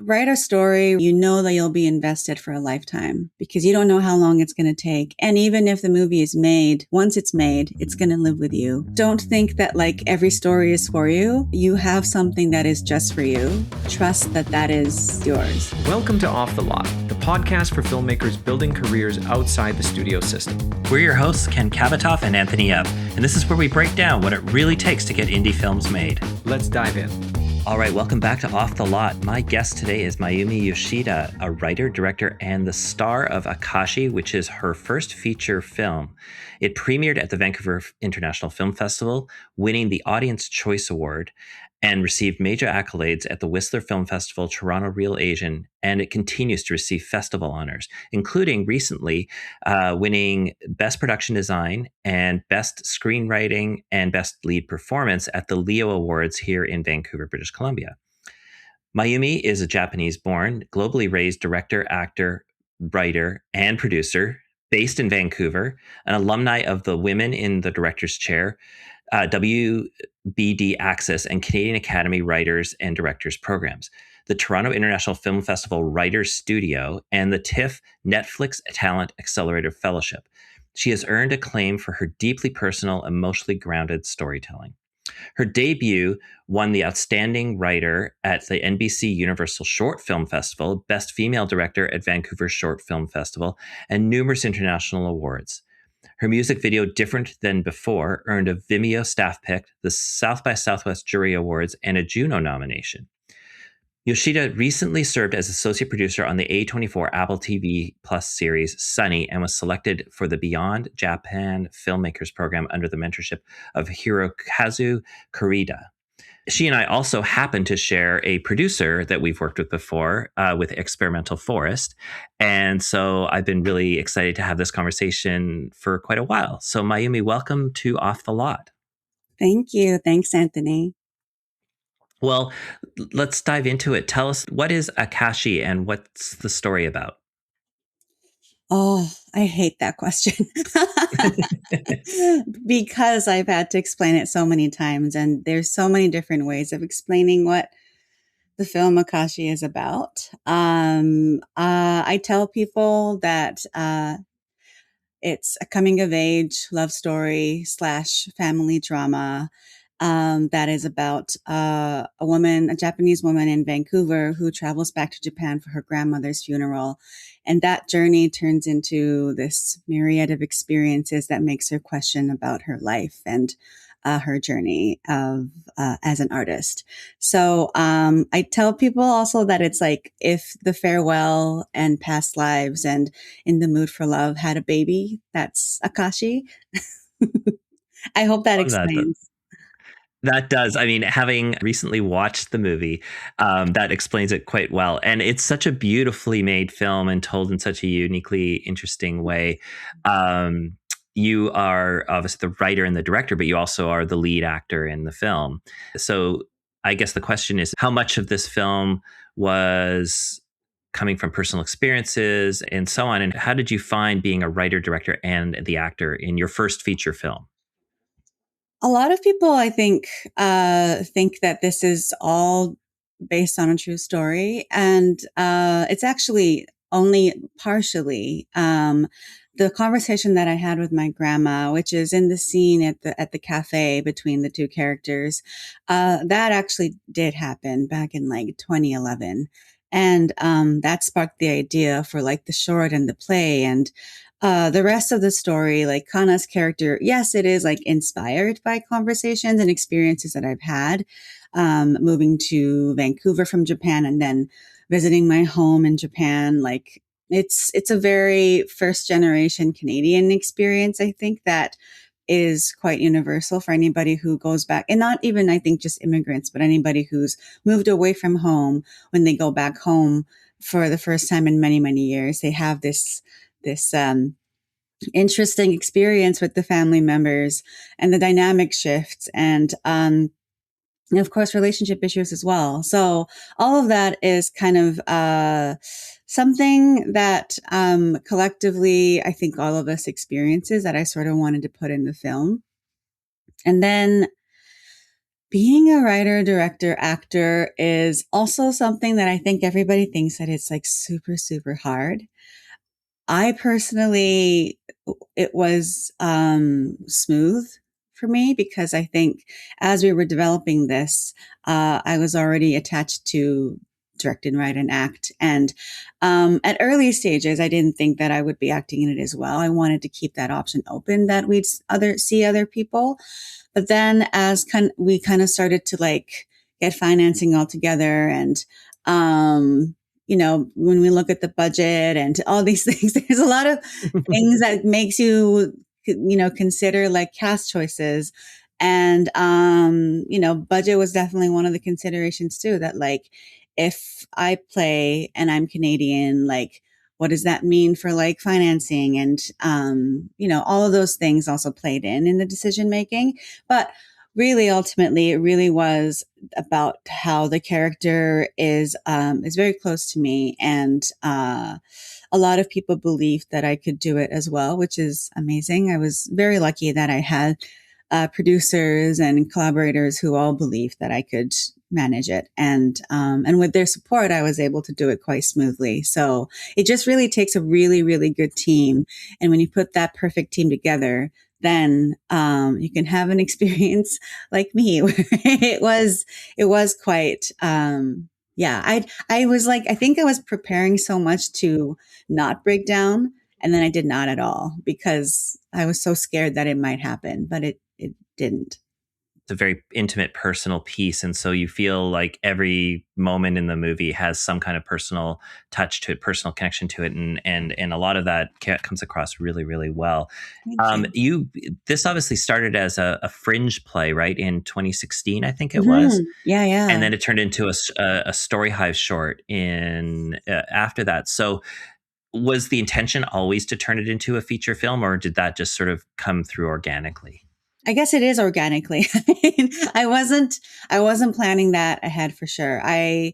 write a story, you know that you'll be invested for a lifetime because you don't know how long it's going to take. And even if the movie is made, once it's made, it's going to live with you. Don't think that like every story is for you. You have something that is just for you. Trust that that is yours. Welcome to Off the Lot, the podcast for filmmakers building careers outside the studio system. We're your hosts, Ken Kavatoff and Anthony Ebb, and this is where we break down what it really takes to get indie films made. Let's dive in. All right, welcome back to Off the Lot. My guest today is Mayumi Yoshida, a writer, director, and the star of Akashi, which is her first feature film. It premiered at the Vancouver International Film Festival, winning the Audience Choice Award, and received major accolades at the Whistler Film Festival, Toronto Real Asian, and it continues to receive festival honors, including recently winning Best Production Design and Best Screenwriting and Best Lead Performance at the Leo Awards here in Vancouver, British Columbia. Mayumi is a Japanese-born, globally raised director, actor, writer, and producer based in Vancouver, an alumni of the Women in the Director's Chair, WBD Access, and Canadian Academy Writers and Directors programs, the Toronto International Film Festival Writers Studio, and the TIFF Netflix Talent Accelerator Fellowship. She has earned acclaim for her deeply personal, emotionally grounded storytelling. Her debut won the Outstanding Writer at the NBC Universal Short Film Festival, Best Female Director at Vancouver Short Film Festival, and numerous international awards. Her music video, Different Than Before, earned a Vimeo staff pick, the South by Southwest Jury Awards, and a Juno nomination. Yoshida recently served as associate producer on the A24 Apple TV Plus series Sunny and was selected for the Beyond Japan Filmmakers program under the mentorship of Hirokazu Kurita. She and I also happen to share a producer that we've worked with before with Experimental Forest. And so I've been really excited to have this conversation for quite a while. So Mayumi, welcome to Off the Lot. Thank you. Thanks, Anthony. Well, let's dive into it. Tell us, what is Akashi and what's the story about? Oh, I hate that question because I've had to explain it so many times, and there's so many different ways of explaining what the film Akashi is about. I tell people that it's a coming of age love story slash family drama that is about a Japanese woman in Vancouver who travels back to Japan for her grandmother's funeral. And that journey turns into this myriad of experiences that makes her question about her life and her journey of as an artist. So I tell people also that it's like if the farewell and past lives and in the mood for love had a baby, that's Akashi. I hope that explains. That does. I mean, having recently watched the movie, that explains it quite well. And it's such a beautifully made film and told in such a uniquely interesting way. You are obviously the writer and the director, but you also are the lead actor in the film. So I guess the question is, how much of this film was coming from personal experiences and so on? And how did you find being a writer, director, and the actor in your first feature film? A lot of people, I think that this is all based on a true story, and it's actually only partially. The conversation that I had with my grandma, which is in the scene at the cafe between the two characters, that actually did happen back in like 2011, and that sparked the idea for like the short and the play and. The rest of the story, like Kana's character, yes, it is like inspired by conversations and experiences that I've had, moving to Vancouver from Japan and then visiting my home in Japan. Like it's a very first generation Canadian experience. I think that is quite universal for anybody who goes back, and not even, I think, just immigrants, but anybody who's moved away from home. When they go back home for the first time in many, many years, they have this interesting experience with the family members and the dynamic shifts and of course relationship issues as well. So all of that is kind of something that collectively I think all of us experiences that I sort of wanted to put in the film. And then being a writer, director, actor is also something that I think everybody thinks that it's like super, super hard. I personally, it was smooth for me because I think as we were developing this, I was already attached to direct and write and act. And at early stages, I didn't think that I would be acting in it as well. I wanted to keep that option open that we'd see other people. But then as we kind of started to like get financing all together and, when we look at the budget and all these things, there's a lot of things that makes you, consider like cast choices. And, budget was definitely one of the considerations too, that like, if I play and I'm Canadian, like, what does that mean for like financing? And, all of those things also played in the decision making. But really, ultimately, it really was about how the character is very close to me, and a lot of people believed that I could do it as well, which is amazing. I was very lucky that I had producers and collaborators who all believed that I could manage it, and with their support, I was able to do it quite smoothly. So it just really takes a really, really good team, and when you put that perfect team together, then you can have an experience like me where it was quite yeah. I was like, I think I was preparing so much to not break down, and then I did not at all because I was so scared that it might happen, but it didn't. It's a very intimate, personal piece, and so you feel like every moment in the movie has some kind of personal touch to it, personal connection to it, and a lot of that comes across really, really well. Thank you. You This obviously started as a fringe play, right, in 2016, I think it was, Yeah, and yeah. then it turned into a Story Hive short in after that. So, was the intention always to turn it into a feature film, or did that just sort of come through organically? I guess it is organically. I wasn't planning that ahead for sure. I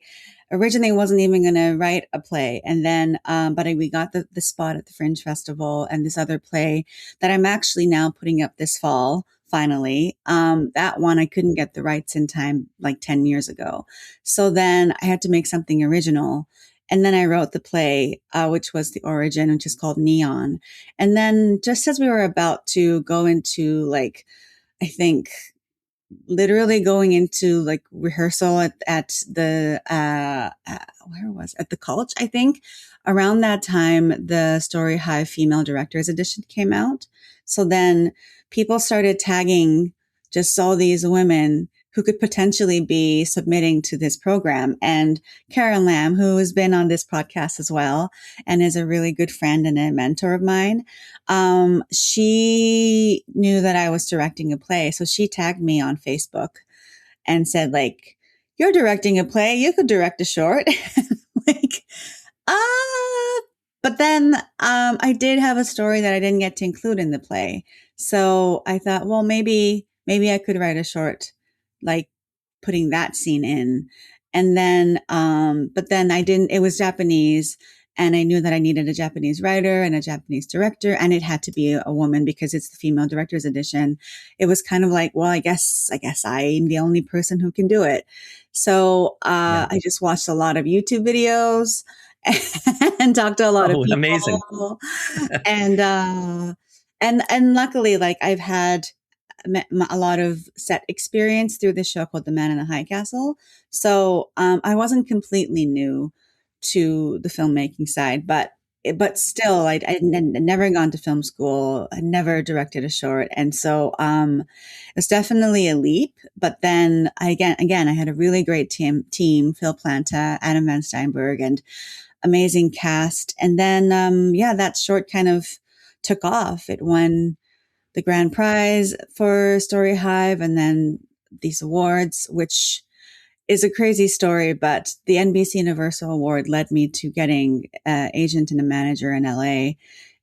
originally wasn't even going to write a play. And then, we got the spot at the Fringe Festival and this other play that I'm actually now putting up this fall. Finally, that one I couldn't get the rights in time, like 10 years ago. So then I had to make something original. And then I wrote the play, which was the origin, which is called Neon. And then just as we were about to go into like, I think literally going into like rehearsal at the where was at the college, I think around that time the Story High female directors edition came out. So then people started tagging just all these women who could potentially be submitting to this program, and Karen Lamb, who has been on this podcast as well and is a really good friend and a mentor of mine, she knew that I was directing a play. So she tagged me on Facebook and said, like, you're directing a play. You could direct a short. like, ah, but then, I did have a story that I didn't get to include in the play. So I thought, well, maybe I could write a short, like putting that scene in. And then, but then I didn't, it was Japanese, and I knew that I needed a Japanese writer and a Japanese director, and it had to be a woman because it's the female director's edition. It was kind of like, well, I guess I'm the only person who can do it. So, Yeah. I just watched a lot of YouTube videos and talked to a lot of Oh, amazing. people. And, and luckily, like I've had a lot of set experience through this show called The Man in the High Castle. So I wasn't completely new to the filmmaking side, but still, I'd never gone to film school. I never directed a short, and so it's definitely a leap. But then again, I had a really great team: Phil Planta, Adam Van Steinberg, and amazing cast. And then that short kind of took off. It won the grand prize for Story Hive and then these awards, which is a crazy story, but the NBC Universal Award led me to getting an agent and a manager in LA.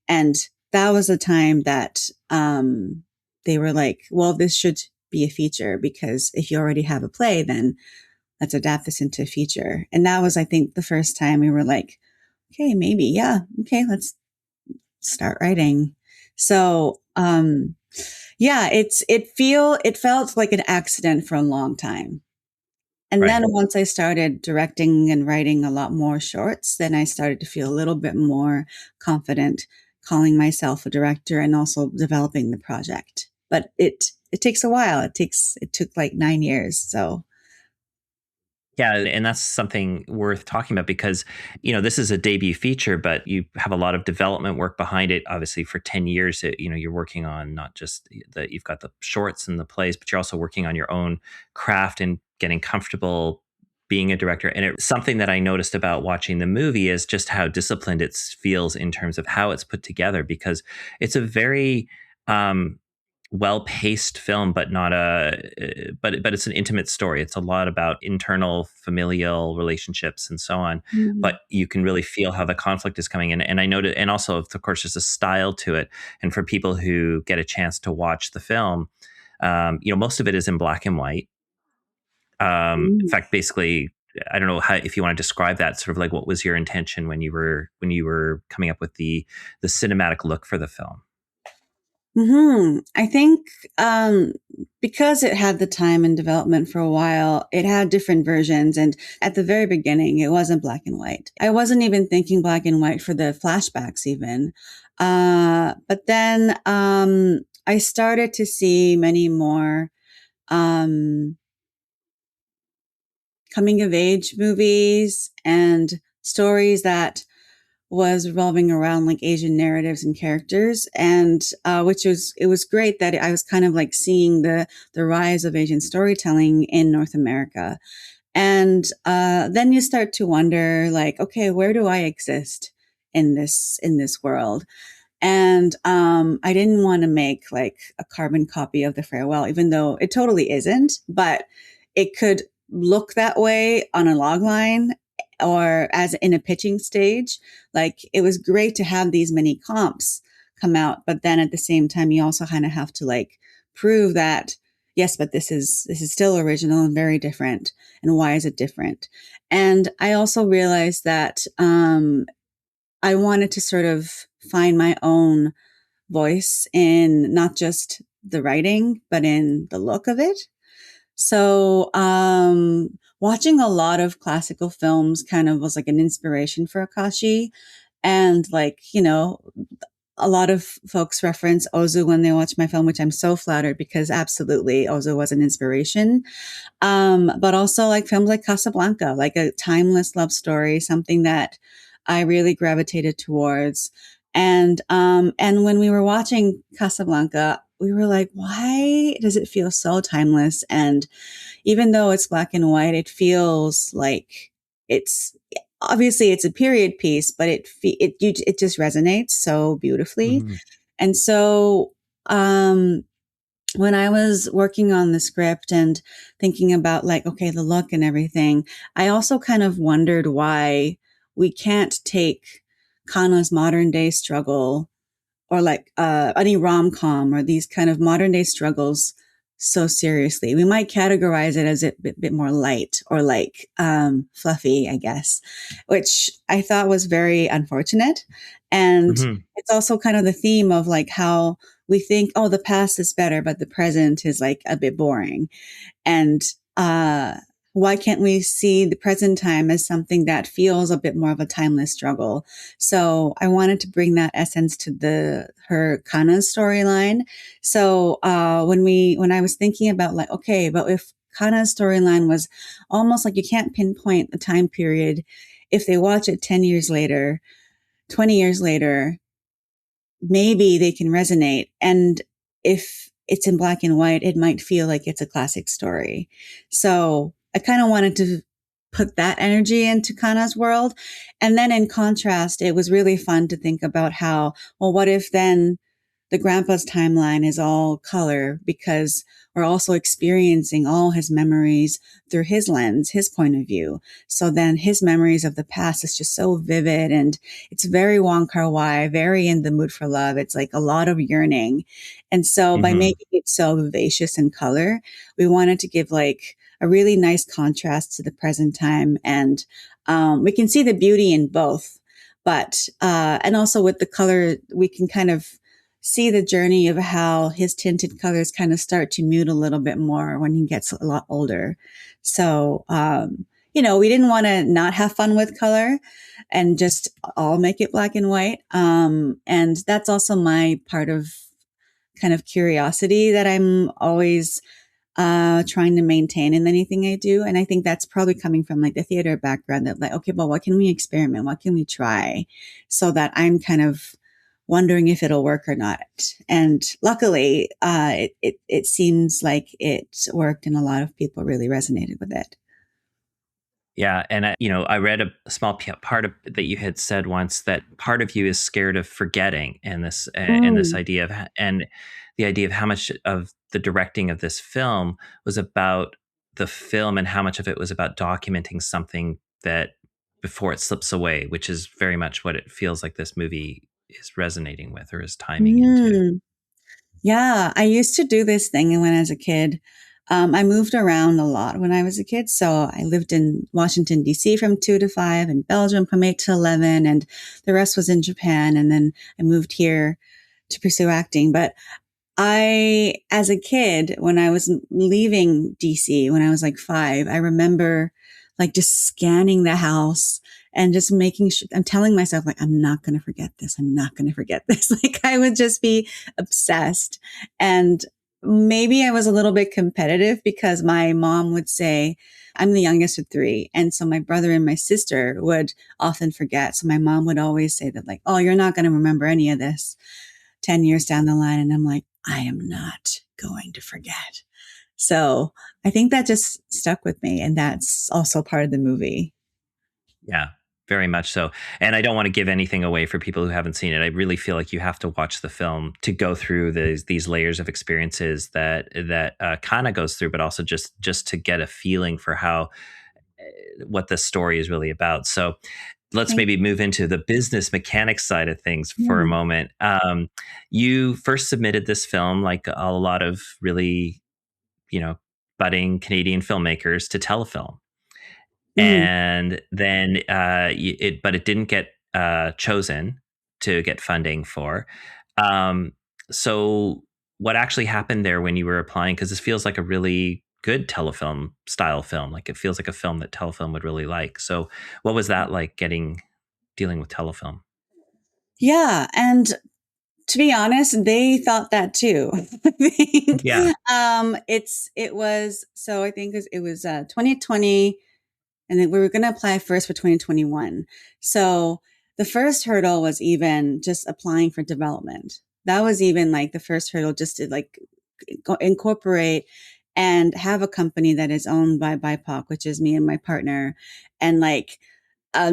And that was the time that they were like, well, this should be a feature, because if you already have a play, then let's adapt this into a feature. And that was, I think, the first time we were like, okay, maybe, yeah, okay, let's start writing. So, Yeah, it felt like an accident for a long time. And then Right. once I started directing and writing a lot more shorts, then I started to feel a little bit more confident calling myself a director and also developing the project. But it takes a while. It took like 9 years. So Yeah, and that's something worth talking about because, this is a debut feature, but you have a lot of development work behind it. Obviously, for 10 years, you're working on not just you've got the shorts and the plays, but you're also working on your own craft and getting comfortable being a director. And it's something that I noticed about watching the movie is just how disciplined it feels in terms of how it's put together, because it's a very well-paced film, but not but it's an intimate story. It's a lot about internal familial relationships and so on, mm, but you can really feel how the conflict is coming in. And I noted, and also of course there's a style to it. And for people who get a chance to watch the film, most of it is in black and white. In mm. fact, basically, I don't know how, if you want to describe that, sort of like what was your intention when you were coming up with the cinematic look for the film. I think because it had the time and development for a while, it had different versions. And at the very beginning, it wasn't black and white. I wasn't even thinking black and white for the flashbacks, even. But then I started to see many more um, coming of age movies and stories that was revolving around like Asian narratives and characters, and which was it was great that I was kind of like seeing the rise of Asian storytelling in North America, and then you start to wonder like, okay, where do I exist in this world? And I didn't want to make like a carbon copy of the farewell, even though it totally isn't, but it could look that way on a log line or as in a pitching stage. Like it was great to have these many comps come out, but then at the same time, you also kind of have to like prove that yes, but this is still original and very different. And why is it different? And I also realized that I wanted to sort of find my own voice in not just the writing, but in the look of it. So, watching a lot of classical films kind of was like an inspiration for Akashi. And like, a lot of folks reference Ozu when they watch my film, which I'm so flattered because absolutely Ozu was an inspiration. But also like films like Casablanca, like a timeless love story, something that I really gravitated towards. And when we were watching Casablanca, we were like, why does it feel so timeless? And even though it's black and white, it feels like it's obviously it's a period piece, but it just resonates so beautifully. Mhm. And so, when I was working on the script and thinking about like, okay, the look and everything, I also kind of wondered why we can't take Kana's modern day struggle or like any rom com or these kind of modern day struggles so seriously. We might categorize it as a bit more light or like fluffy, I guess, which I thought was very unfortunate. And Mhm. it's also kind of the theme of like how we think, oh, the past is better, but the present is like a bit boring. And uh, why can't we see the present time as something that feels a bit more of a timeless struggle? So I wanted to bring that essence to the her Kana's storyline. So when I was thinking about like, okay, but if Kana's storyline was almost like you can't pinpoint a time period, if they watch it 10 years later, 20 years later, maybe they can resonate. And if it's in black and white, it might feel like it's a classic story. So I kind of wanted to put that energy into Kana's world. And then in contrast, it was really fun to think about how, well, what if then the grandpa's timeline is all color because we're also experiencing all his memories through his lens, his point of view. So then his memories of the past is just so vivid and it's very Wong Kar-wai, very in the mood for love. It's like a lot of yearning. And so by Mhm. making it so vivacious in color, we wanted to give like a really nice contrast to the present time. And we can see the beauty in both. But, and also with the color, we can kind of see the journey of how his tinted colors kind of start to mute a little bit more when he gets a lot older. So, we didn't want to not have fun with color and just all make it black and white. And that's also my part of kind of curiosity that I'm always trying to maintain in anything I do. And I think that's probably coming from like the theater background that like, okay, well, what can we experiment? What can we try? So that I'm kind of wondering if it'll work or not. And luckily, it seems like it worked and a lot of people really resonated with it. Yeah, and I read a small part of that you had said once that part of you is scared of forgetting, and this Mm. idea of and the idea of how much of the directing of this film was about the film and how much of it was about documenting something that before it slips away, which is very much what it feels like this movie is resonating with or is timing into. Mm. Yeah, I used to do this thing when I was a kid. I moved around a lot when I was a kid. So I lived in Washington, D.C. from 2 to 5, and Belgium from 8 to 11, and the rest was in Japan. And then I moved here to pursue acting. But as a kid, when I was leaving DC, when I was like 5, I remember like just scanning the house and just making sure I'm telling myself, like, I'm not going to forget this. I'm not going to forget this. Like, I would just be obsessed. And maybe I was a little bit competitive because my mom would say, I'm the youngest of 3. And so my brother and my sister would often forget. So my mom would always say that, like, oh, you're not going to remember any of this 10 years down the line. And I'm like, I am not going to forget. So I think that just stuck with me. And that's also part of the movie. Yeah, very much so. And I don't want to give anything away for people who haven't seen it. I really feel like you have to watch the film to go through these layers of experiences that Kana goes through, but also just to get a feeling for how what the story is really about. So let's Thank maybe move into the business mechanics side of things for a you. moment. You first submitted this film, like a lot of really, you know, budding Canadian filmmakers, to Telefilm, Mm. and then but it didn't get chosen to get funding for. Um, so what actually happened there when you were applying? Because this feels like a really good telefilm style film. Like it feels like a film that Telefilm would really like. So what was that like dealing with Telefilm? Yeah. And to be honest, they thought that too. I think Yeah. I think it was 2020, and then we were going to apply first for 2021. So the first hurdle was even just applying for development. That was even like the first hurdle, just to like incorporate and have a company that is owned by BIPOC, which is me and my partner, and like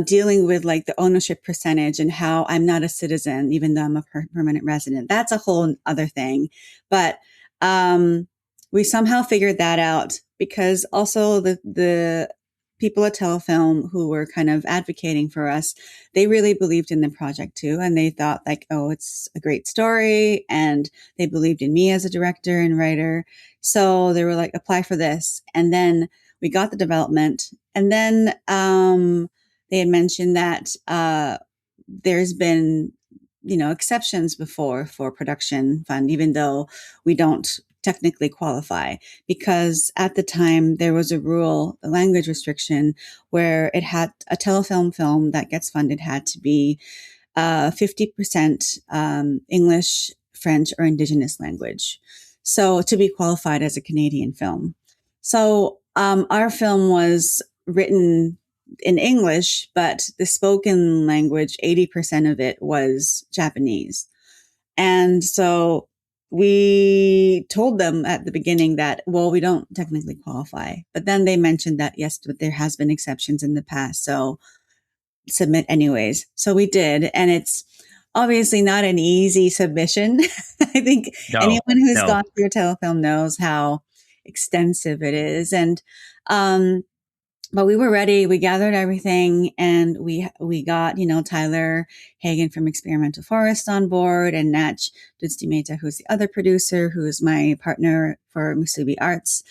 dealing with like the ownership percentage and how I'm not a citizen, even though I'm a permanent resident. That's a whole other thing. But we somehow figured that out because also the people at Telefilm who were kind of advocating for us, they really believed in the project too. And they thought like, oh, it's a great story. And they believed in me as a director and writer. So they were like, apply for this. And then we got the development. And then they had mentioned that there's been, exceptions before for production fund, even though we don't technically qualify, because at the time there was a rule, a language restriction, where it had a telefilm film that gets funded had to be 50% English, French, or Indigenous language. So to be qualified as a Canadian film. So our film was written in English, but the spoken language, 80% of it was Japanese. And so we told them at the beginning that, well, we don't technically qualify. But then they mentioned that, yes, but there has been exceptions in the past. So submit anyways. So we did. And it's obviously not an easy submission. I think anyone No, who's no. gone through telefilm knows how extensive it is. And, but we were ready. We gathered everything, and we got Tyler Hagen from Experimental Forest on board, and Natch Dudstimeta, who's the other producer, who's my partner for Musubi Arts.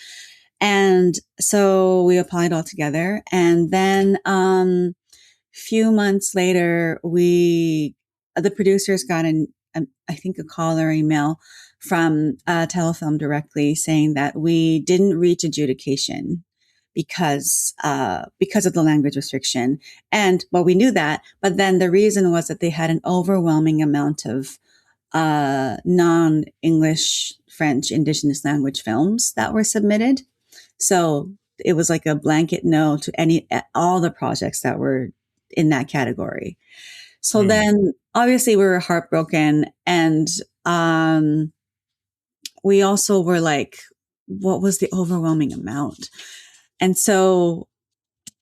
And so we applied all together, and then few months later, the producers got I think, a call or email from Telefilm directly saying that we didn't reach adjudication because of the language restriction. And well, we knew that, but then the reason was that they had an overwhelming amount of non-English, French, Indigenous language films that were submitted. So it was like a blanket no to all the projects that were in that category. So then obviously we were heartbroken, and we also were like, what was the overwhelming amount? And so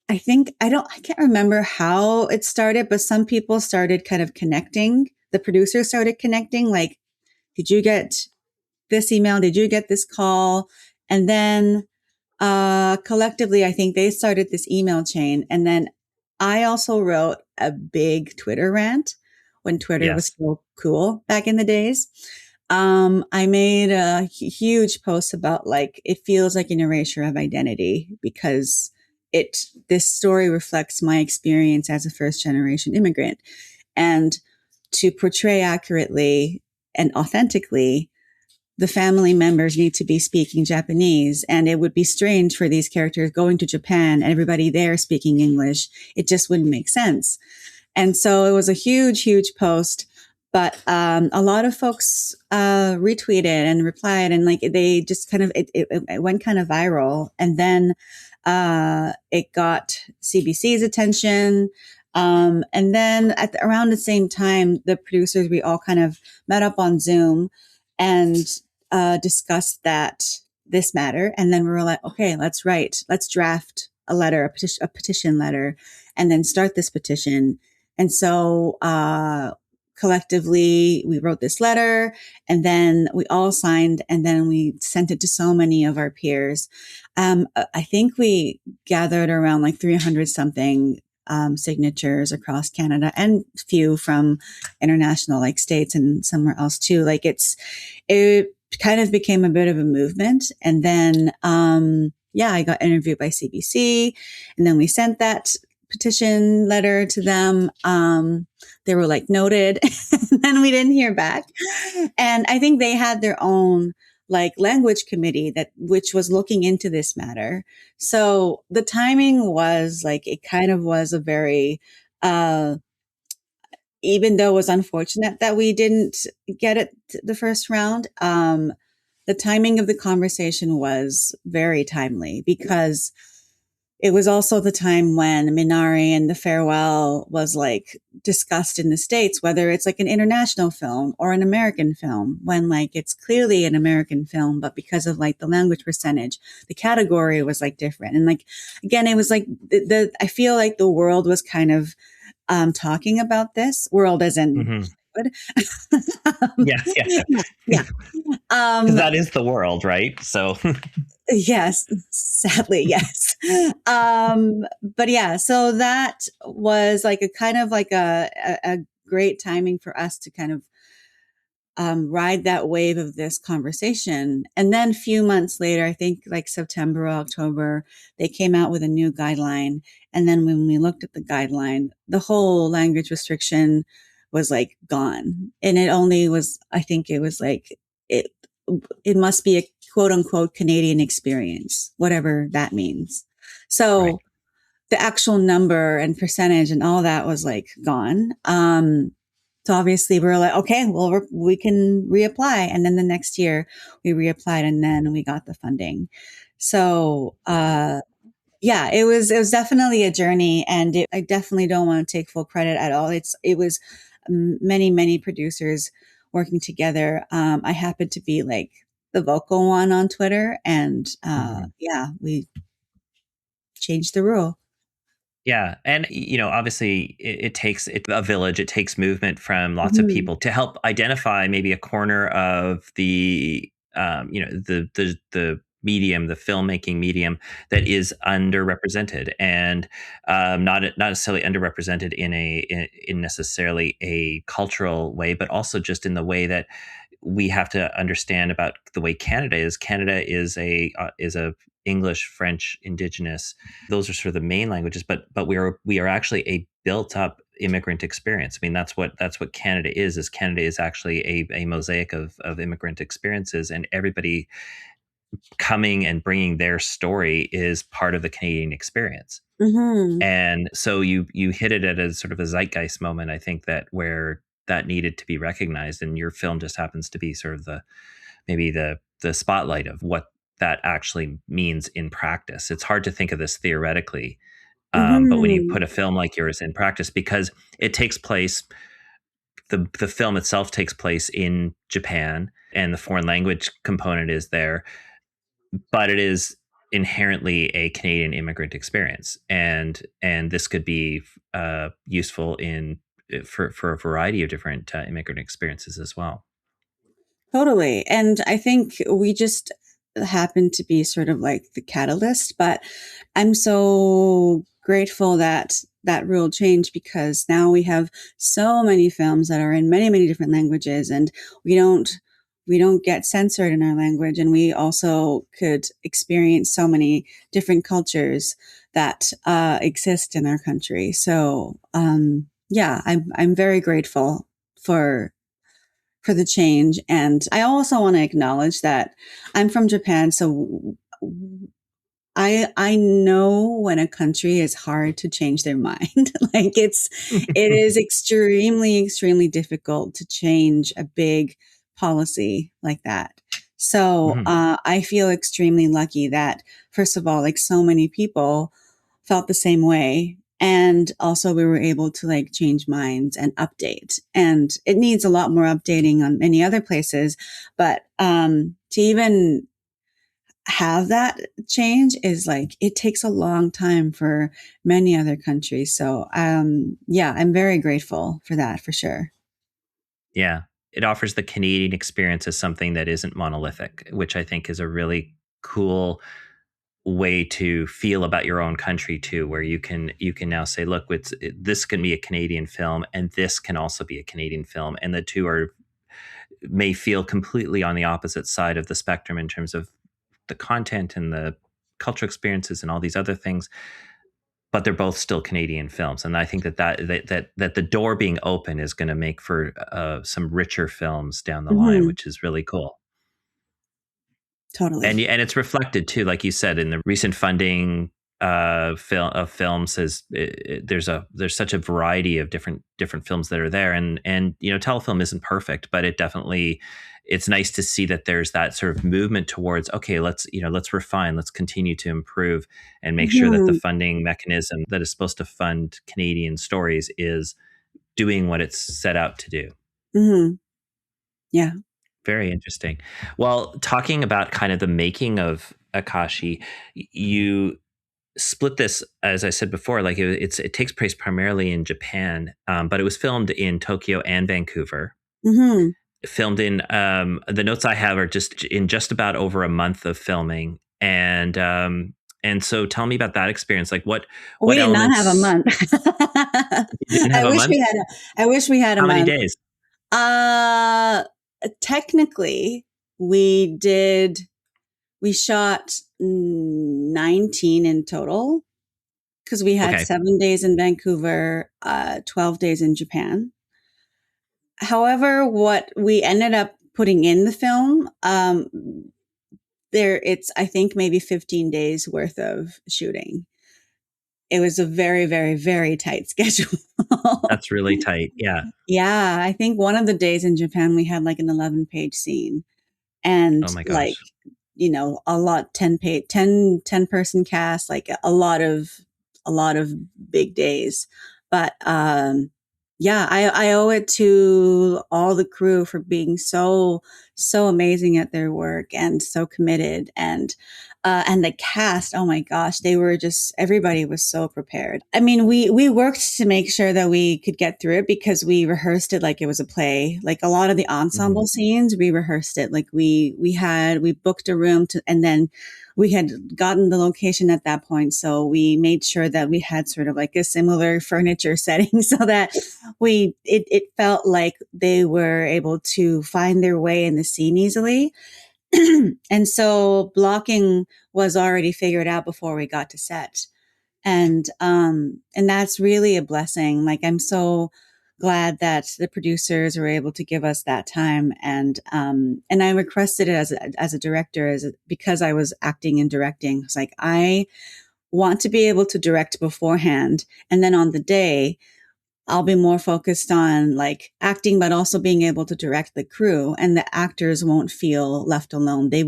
I can't remember how it started, but some people started kind of connecting. The producers started connecting, like, did you get this email? Did you get this call? And then collectively, I think they started this email chain. And then I also wrote a big Twitter rant when Twitter was so cool back in the days. I made a huge post about, like, it feels like an erasure of identity because this story reflects my experience as a first generation immigrant, and to portray accurately and authentically, the family members need to be speaking Japanese, and it would be strange for these characters going to Japan and everybody there speaking English. It just wouldn't make sense. And so it was a huge, huge post, but a lot of folks retweeted and replied, and like they just kind of, it went kind of viral. And then it got CBC's attention. And then around the same time, the producers, we all kind of met up on Zoom and discussed this matter. And then we were like, okay, let's draft a letter, a petition letter, and then start this petition. And so collectively, we wrote this letter, and then we all signed, and then we sent it to so many of our peers. I think we gathered around like 300 something signatures across Canada, and few from international, like states and somewhere else too. Like it kind of became a bit of a movement. And then, I got interviewed by CBC, and then we sent that petition letter to them. They were like, noted. And then we didn't hear back. And I think they had their own like language committee which was looking into this matter. So the timing was like, it kind of was a very, even though it was unfortunate that we didn't get it the first round, the timing of the conversation was very timely because it was also the time when Minari and The Farewell was like discussed in the States, whether it's like an international film or an American film, when like it's clearly an American film, but because of like the language percentage, the category was like different. And like, again, it was like I feel like the world was kind of talking about this world as in yeah. yeah. That is the world, right? So yes, sadly, yes. But yeah, so that was like a kind of like a great timing for us to kind of ride that wave of this conversation. And then a few months later, I think like September or October, they came out with a new guideline. And then when we looked at the guideline, the whole language restriction was like gone. And it only was, I think it was like, it must be a quote unquote Canadian experience, whatever that means. So the actual number and percentage and all that was like gone. So obviously we were like, okay, well, we can reapply. And then the next year we reapplied, and then we got the funding. So, it was definitely a journey, and I definitely don't want to take full credit at all. It was many, many producers working together. I happened to be like the vocal one on Twitter, and we changed the rule. Yeah. And, obviously it takes a village, it takes movement from lots of people to help identify maybe a corner of the, the medium, the filmmaking medium that is underrepresented, and not necessarily underrepresented in necessarily a cultural way, but also just in the way that we have to understand about the way Canada is. Canada is a English, French, Indigenous. Those are sort of the main languages, but we are actually a built up immigrant experience. I mean, that's what Canada is Canada is actually a mosaic of immigrant experiences, and everybody coming and bringing their story is part of the Canadian experience. Mm-hmm. And so you hit it at a sort of a zeitgeist moment, I think, that where that needed to be recognized, and your film just happens to be sort of maybe the spotlight of what that actually means in practice. It's hard to think of this theoretically, but when you Mm-hmm. put a film like yours in practice, because it takes place, the film itself takes place in Japan, and the foreign language component is there, but it is inherently a Canadian immigrant experience, and this could be useful in for a variety of different immigrant experiences as well. Totally. And I think we just happen to be sort of like the catalyst, but I'm so grateful that that rule changed, because now we have so many films that are in many, many different languages, and we don't we don't get censored in our language, and we also could experience so many different cultures that exist in our country. So yeah, I'm very grateful for the change. And I also want to acknowledge that I'm from Japan, so I know when a country is hard to change their mind. Like it is extremely difficult to change a big policy like that. So Mhm. I feel extremely lucky that, first of all, like so many people felt the same way. And also we were able to like change minds and update. And it needs a lot more updating on many other places. But to even have that change is like, it takes a long time for many other countries. So yeah, I'm very grateful for that, for sure. Yeah, it offers the Canadian experience as something that isn't monolithic, which I think is a really cool way to feel about your own country too, where you can now say, look, this can be a Canadian film, and this can also be a Canadian film, and the two are may feel completely on the opposite side of the spectrum in terms of the content and the cultural experiences and all these other things, but they're both still Canadian films. And I think that the door being open is going to make for some richer films down the line, Hmm. which is really cool. Totally. And it's reflected too, like you said, in the recent funding of films. There's such a variety of different films that are there, and Telefilm isn't perfect, but it's nice to see that there's that sort of movement towards, okay, let's refine, let's continue to improve, and make sure that the Hmm. funding mechanism that is supposed to fund Canadian stories is doing what it's set out to do. Hmm. Yeah. Very interesting. Well, talking about kind of the making of Akashi, you split this, as I said before, like it takes place primarily in Japan, but it was filmed in Tokyo and Vancouver. Hmm. Filmed in the notes I have are just in just about over a month of filming, and so tell me about that experience. Like what We did not have a elements month. you didn't have a month? I wish we had a How many month. days? Uh, technically, we did, we shot 19 in total, because we had Okay, 7 days in Vancouver, 12 days in Japan. However, what we ended up putting in the film, it's, I think, maybe 15 days worth of shooting. It was a very, very, very tight schedule. that's really tight. Yeah. Yeah, I think one of the days in Japan, we had like an 11-page scene, and Oh my like, gosh. a lot, 10 person cast, like a lot of big days. But yeah, I owe it to all the crew for being so amazing at their work and so committed. And the cast, oh my gosh, they were just, everybody was so prepared. I mean, we worked to make sure that we could get through it, because we rehearsed it like it was a play. Like a lot of the Mhm. ensemble scenes, we rehearsed it. Like we booked a room to, and then we had gotten the location at that point. So we made sure that we had sort of like a similar furniture setting, so that it felt like they were able to find their way in the scene easily. And so blocking was already figured out before we got to set. And that's really a blessing. Like, I'm so glad that the producers were able to give us that time. And I requested it as a director, because I was acting and directing. It's like, I want to be able to direct beforehand. And then on the day, I'll be more focused on like acting, but also being able to direct the crew, and the actors won't feel left alone. They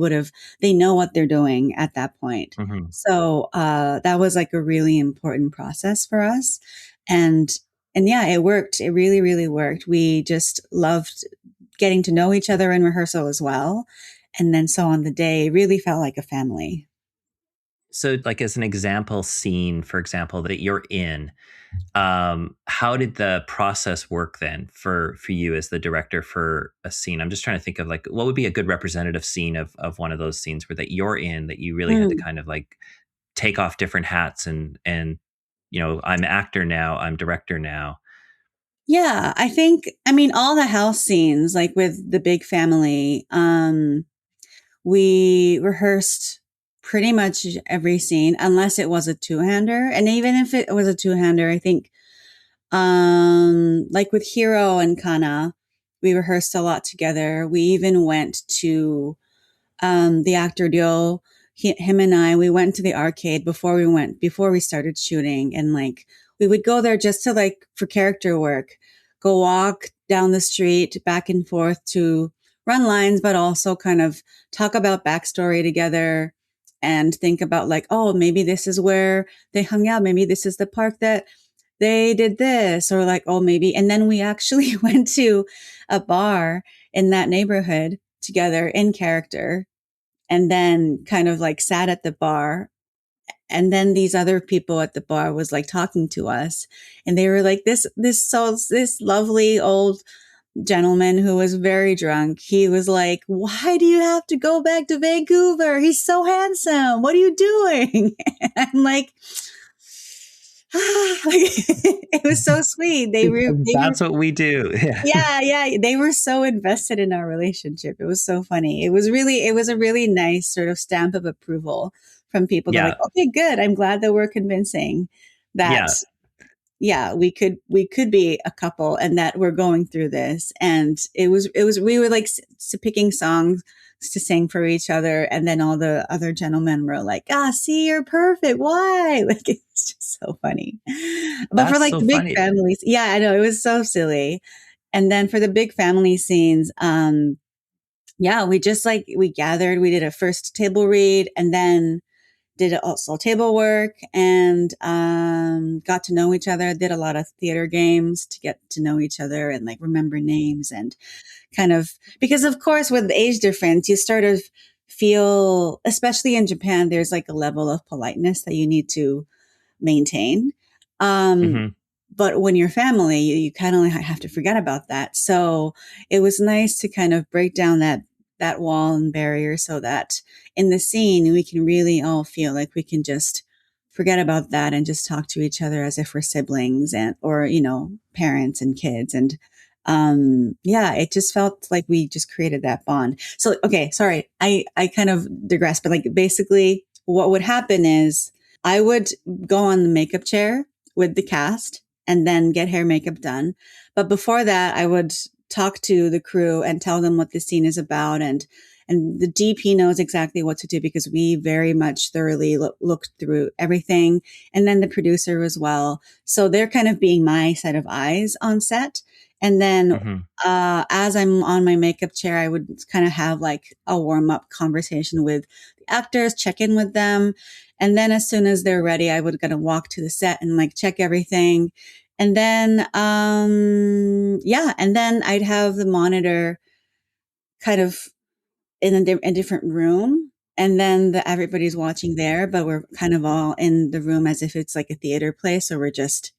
know what they're doing at that point. Hmm. So, that was like a really important process for us. And, and yeah, it worked. It really, really worked. We just loved getting to know each other in rehearsal as well. And then so on the day, it really felt like a family. So, like as an example scene, for example, that you're in, how did the process work then for you as the director for a scene? I'm just trying to think of like what would be a good representative scene of one of those scenes where that you're in that you really had to Mm. kind of like take off different hats and I'm actor now, I'm director now. Yeah, I mean, all the house scenes, like with the big family, we rehearsed pretty much every scene, unless it was a two-hander. And even if it was a two-hander, I think, like with Hiro and Kana, we rehearsed a lot together. We even went to the actor Dio, him and I, we went to the arcade before we started shooting. And like, we would go there just to like, for character work, go walk down the street back and forth to run lines, but also kind of talk about backstory together and think about like, oh, maybe this is where they hung out. Maybe this is the park that they did this, or like, oh, maybe. And then we actually went to a bar in that neighborhood together in character, and then kind of like sat at the bar. And then these other people at the bar was like talking to us, and they were like, this lovely old gentleman who was very drunk. He was like, why do you have to go back to Vancouver? He's so handsome. What are you doing? And I'm like, it was so sweet. Because They were that's what we do. Yeah. Yeah, yeah, they were so invested in our relationship. It was so funny. It was a really nice sort of stamp of approval from people. They're like, Yeah. okay, good. I'm glad that we're convincing that, Yeah. yeah, we could be a couple, and that we're going through this. And we were like picking songs to sing for each other. And then all the other gentlemen were like, see, you're perfect. Why? Like, it's just so funny. But for That's like so the big funny. families, yeah, I know, it was so silly. And then for the big family scenes, yeah, we just like, we gathered, we did a first table read, and then did also table work, and got to know each other, did a lot of theater games to get to know each other and like remember names, and kind of, because of course with the age difference, you sort of feel, especially in Japan, there's like a level of politeness that you need to maintain. Um, Hmm. but when you're family, you kind of have to forget about that. So it was nice to kind of break down that wall and barrier, so that in the scene we can really all feel like we can just forget about that and just talk to each other as if we're siblings, and or parents and kids. And yeah, it just felt like we just created that bond. So okay, sorry, I kind of digress, but like basically what would happen is I would go on the makeup chair with the cast and then get hair makeup done. But before that, I would talk to the crew and tell them what the scene is about. And the DP knows exactly what to do, because we very much thoroughly looked through everything. And then the producer as well. So they're kind of being my set of eyes on set. And then Hmm. as I'm on my makeup chair, I would kind of have like a warm up conversation with the actors, check in with them. And then as soon as they're ready, I would gonna walk to the set and like check everything. And then, yeah, and then I'd have the monitor kind of in a different room. And then everybody's watching there, but we're kind of all in the room as if it's like a theater play. So we're just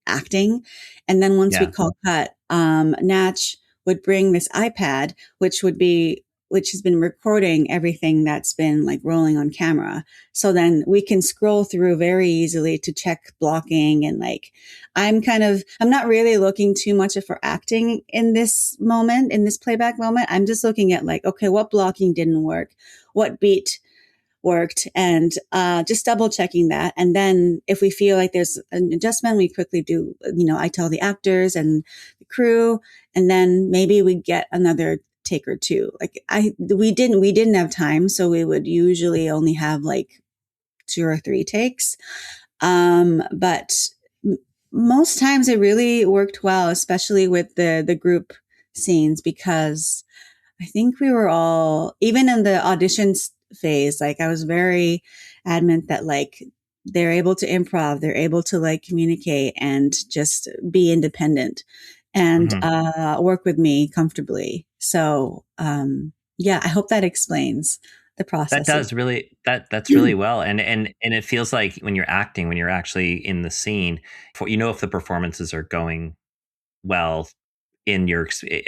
acting. And then once we Yeah. call cut, Natch would bring this iPad, which has been recording everything that's been like rolling on camera. So then we can scroll through very easily to check blocking. And like, I'm not really looking too much for acting in this moment, in this playback moment. I'm just looking at like, okay, what blocking didn't work? What beat worked, and just double checking that. And then if we feel like there's an adjustment, we quickly do, I tell the actors and the crew, and then maybe we get another take or two. Like we didn't have time. So we would usually only have like 2 or 3 takes. But most times it really worked well, especially with the group scenes, because I think we were all, even in the auditions phase, like I was very adamant that like they're able to improv, they're able to like communicate and just be independent and Mhm. work with me comfortably. So yeah, I hope that explains the That process. does really that's really well, and it feels like when you're acting, when you're actually in the scene, for if the performances are going well in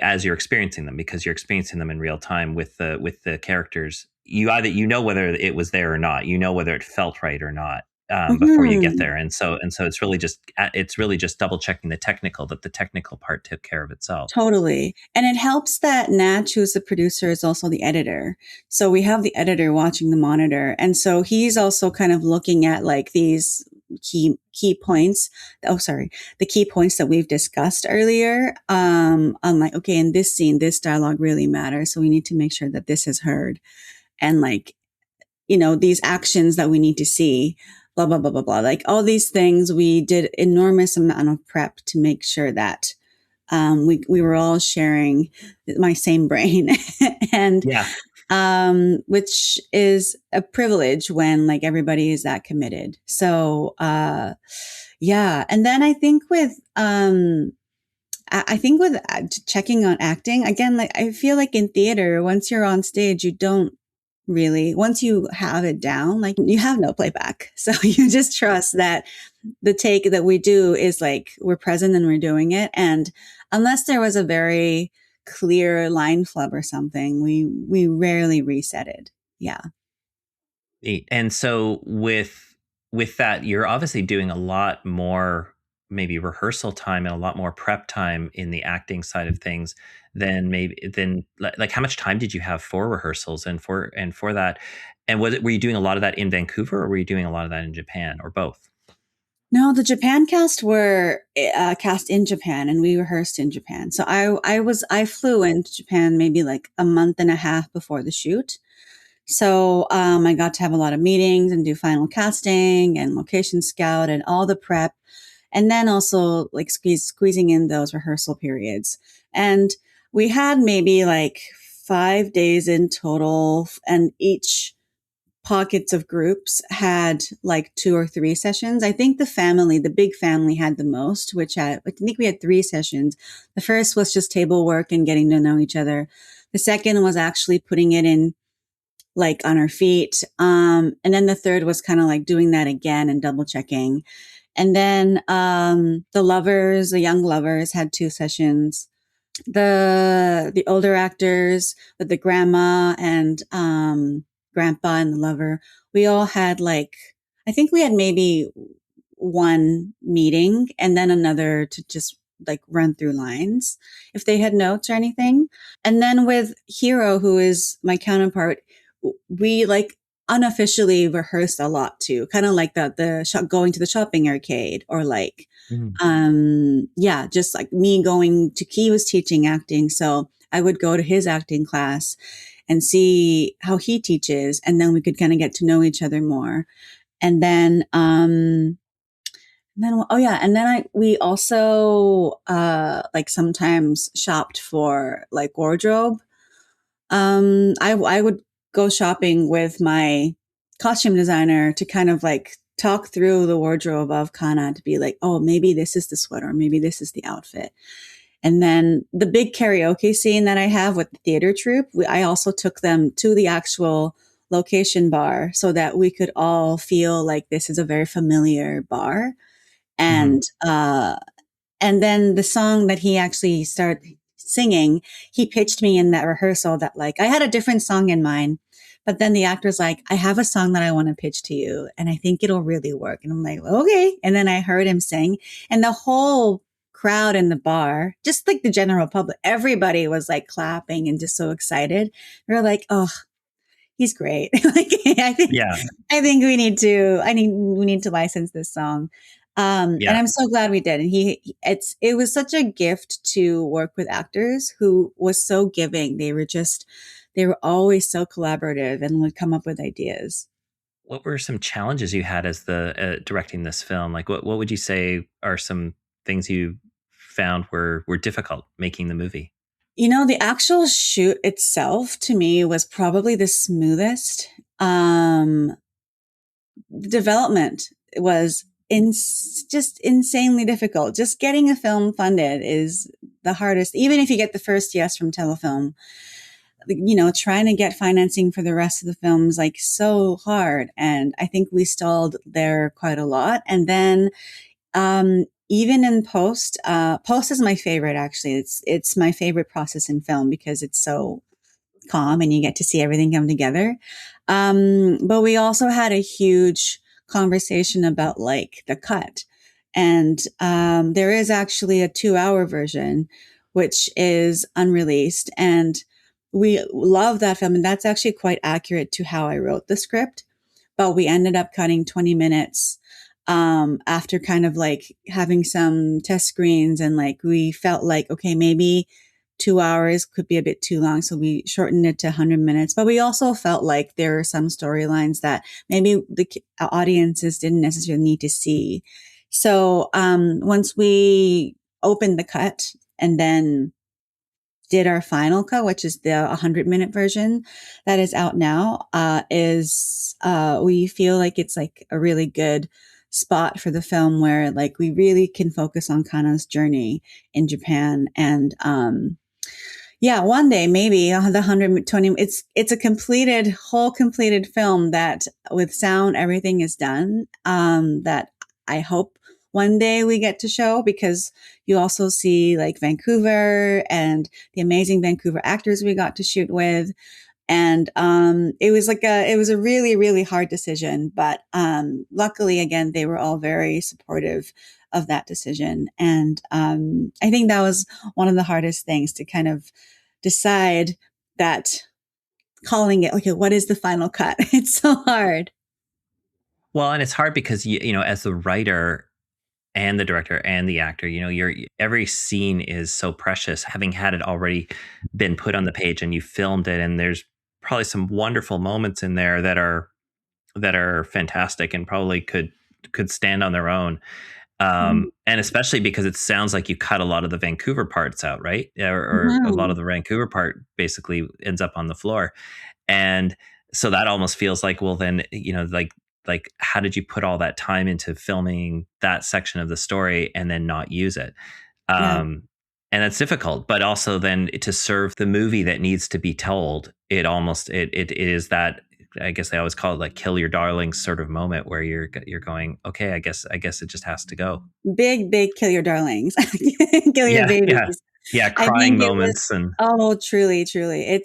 as you're experiencing them, because you're experiencing them in real time with the characters. You know whether it was there or not. You know whether it felt right or not, before you get Mhm. there, and so it's really just double checking that the technical part took care of itself. Totally. And it helps that Natch, who's the producer, is also the editor. So we have the editor watching the monitor. And so he's also kind of looking at like these key points. Oh, sorry. The key points that we've discussed earlier. On like, okay, in this scene, this dialogue really matters. So we need to make sure that this is heard. And like, these actions that we need to see, blah, blah, blah, blah, blah. Like all these things, we did enormous amount of prep to make sure that we were all sharing my same brain, and Yeah. which is a privilege when like everybody is that committed. So yeah, and then I think with checking on acting again, like I feel like in theater, once you're on stage, you don't really, once you have it down, like you have no playback. So you just trust that the take that we do is like we're present and we're doing it. And unless there was a very clear line flub or something, we rarely reset it. Yeah. And so with that, you're obviously doing a lot more, maybe rehearsal time and a lot more prep time in the acting side of things than like how much time did you have for rehearsals and for that? And were you doing a lot of that in Vancouver, or were you doing a lot of that in Japan, or both? No, the Japan cast were cast in Japan, and we rehearsed in Japan. So I flew into Japan maybe like a month and a half before the shoot. So I got to have a lot of meetings and do final casting and location scout and all the prep, and then also like squeezing in those rehearsal periods. And we had maybe like 5 days in total, and each pockets of groups had like 2 or 3 sessions. I think the big family had the most, I think we had 3 sessions. The first was just table work and getting to know each other. The second was actually putting it in like on our feet. And then the third was kind of like doing that again and double checking. And then the young lovers had 2 sessions. The older actors with the grandma and grandpa and the lover, we all had like, I think we had maybe one meeting and then another to just like run through lines if they had notes or anything. And then with Hero, who is my counterpart, we like unofficially rehearsed a lot too, kind of like going to the shopping arcade, or like Mhm. yeah, just like me going to, he was teaching acting, so I would go to his acting class and see how he teaches, and then we could kind of get to know each other more. And then oh yeah, and then we also like sometimes shopped for like wardrobe. I would go shopping with my costume designer to kind of like talk through the wardrobe of Kana, to be like, oh, maybe this is the sweater, maybe this is the outfit. And then the big karaoke scene that I have with the theater troupe, I also took them to the actual location bar so that we could all feel like this is a very familiar bar. Mhm. And and then the song that he actually started singing, he pitched me in that rehearsal that like I had a different song in mind, but then the actor's like, I have a song that I want to pitch to you, and I think it'll really work. And I'm like, okay. And then I heard him sing, and the whole crowd in the bar, just like the general public, everybody was like clapping and just so excited. They were like, oh, he's great. Like Yeah. we need to license this song. And Yeah. I'm so glad we did. And it was such a gift to work with actors who was so giving. They were always so collaborative and would come up with ideas. What were some challenges you had as the directing this film? Like, what would you say are some things you found were difficult making the movie? The actual shoot itself to me was probably the smoothest. The development was just insanely difficult. Just getting a film funded is the hardest. Even if you get the first yes from Telefilm, trying to get financing for the rest of the film is like so hard. And I think we stalled there quite a lot. And then even in post is my favorite actually. It's my favorite process in film because it's so calm and you get to see everything come together. But we also had a huge conversation about like the cut. And there is actually a 2 hour version, which is unreleased. And we love that film. And that's actually quite accurate to how I wrote the script. But we ended up cutting 20 minutes after kind of like having some test screens. And like we felt like, okay, maybe 2 hours could be a bit too long. So we shortened it to 100 minutes. But we also felt like there are some storylines that maybe the audiences didn't necessarily need to see. So once we opened the cut and then did our final cut, which is the 100-minute version that is out now, we feel like it's like a really good spot for the film where like we really can focus on Kana's journey in Japan. And yeah, one day maybe the 120. It's a completed film that with sound everything is done. That I hope one day we get to show because you also see like Vancouver and the amazing Vancouver actors we got to shoot with. And it was a really, really hard decision. But luckily, again, they were all very supportive of that decision. And I think that was one of the hardest things to kind of decide that calling it, okay, what is the final cut? It's so hard. Well, and it's hard because as the writer and the director and the actor, your every scene is so precious. Having had it already been put on the page and you filmed it, and there's probably some wonderful moments in there that are fantastic and probably could stand on their own. And especially because it sounds like you cut a lot of the Vancouver parts out, right? Or a lot Mhm. of the Vancouver part basically ends up on the floor. And so that almost feels like, well, then, like how did you put all that time into filming that section of the story and then not use it? Yeah. And that's difficult, but also then to serve the movie that needs to be told, it is that, I guess they always call it like kill your darlings sort of moment where you're going, okay, I guess it just has to go. Big, big kill your darlings, kill your Yeah, yeah, babies. yeah. I Crying think it was, moments and oh, truly, truly.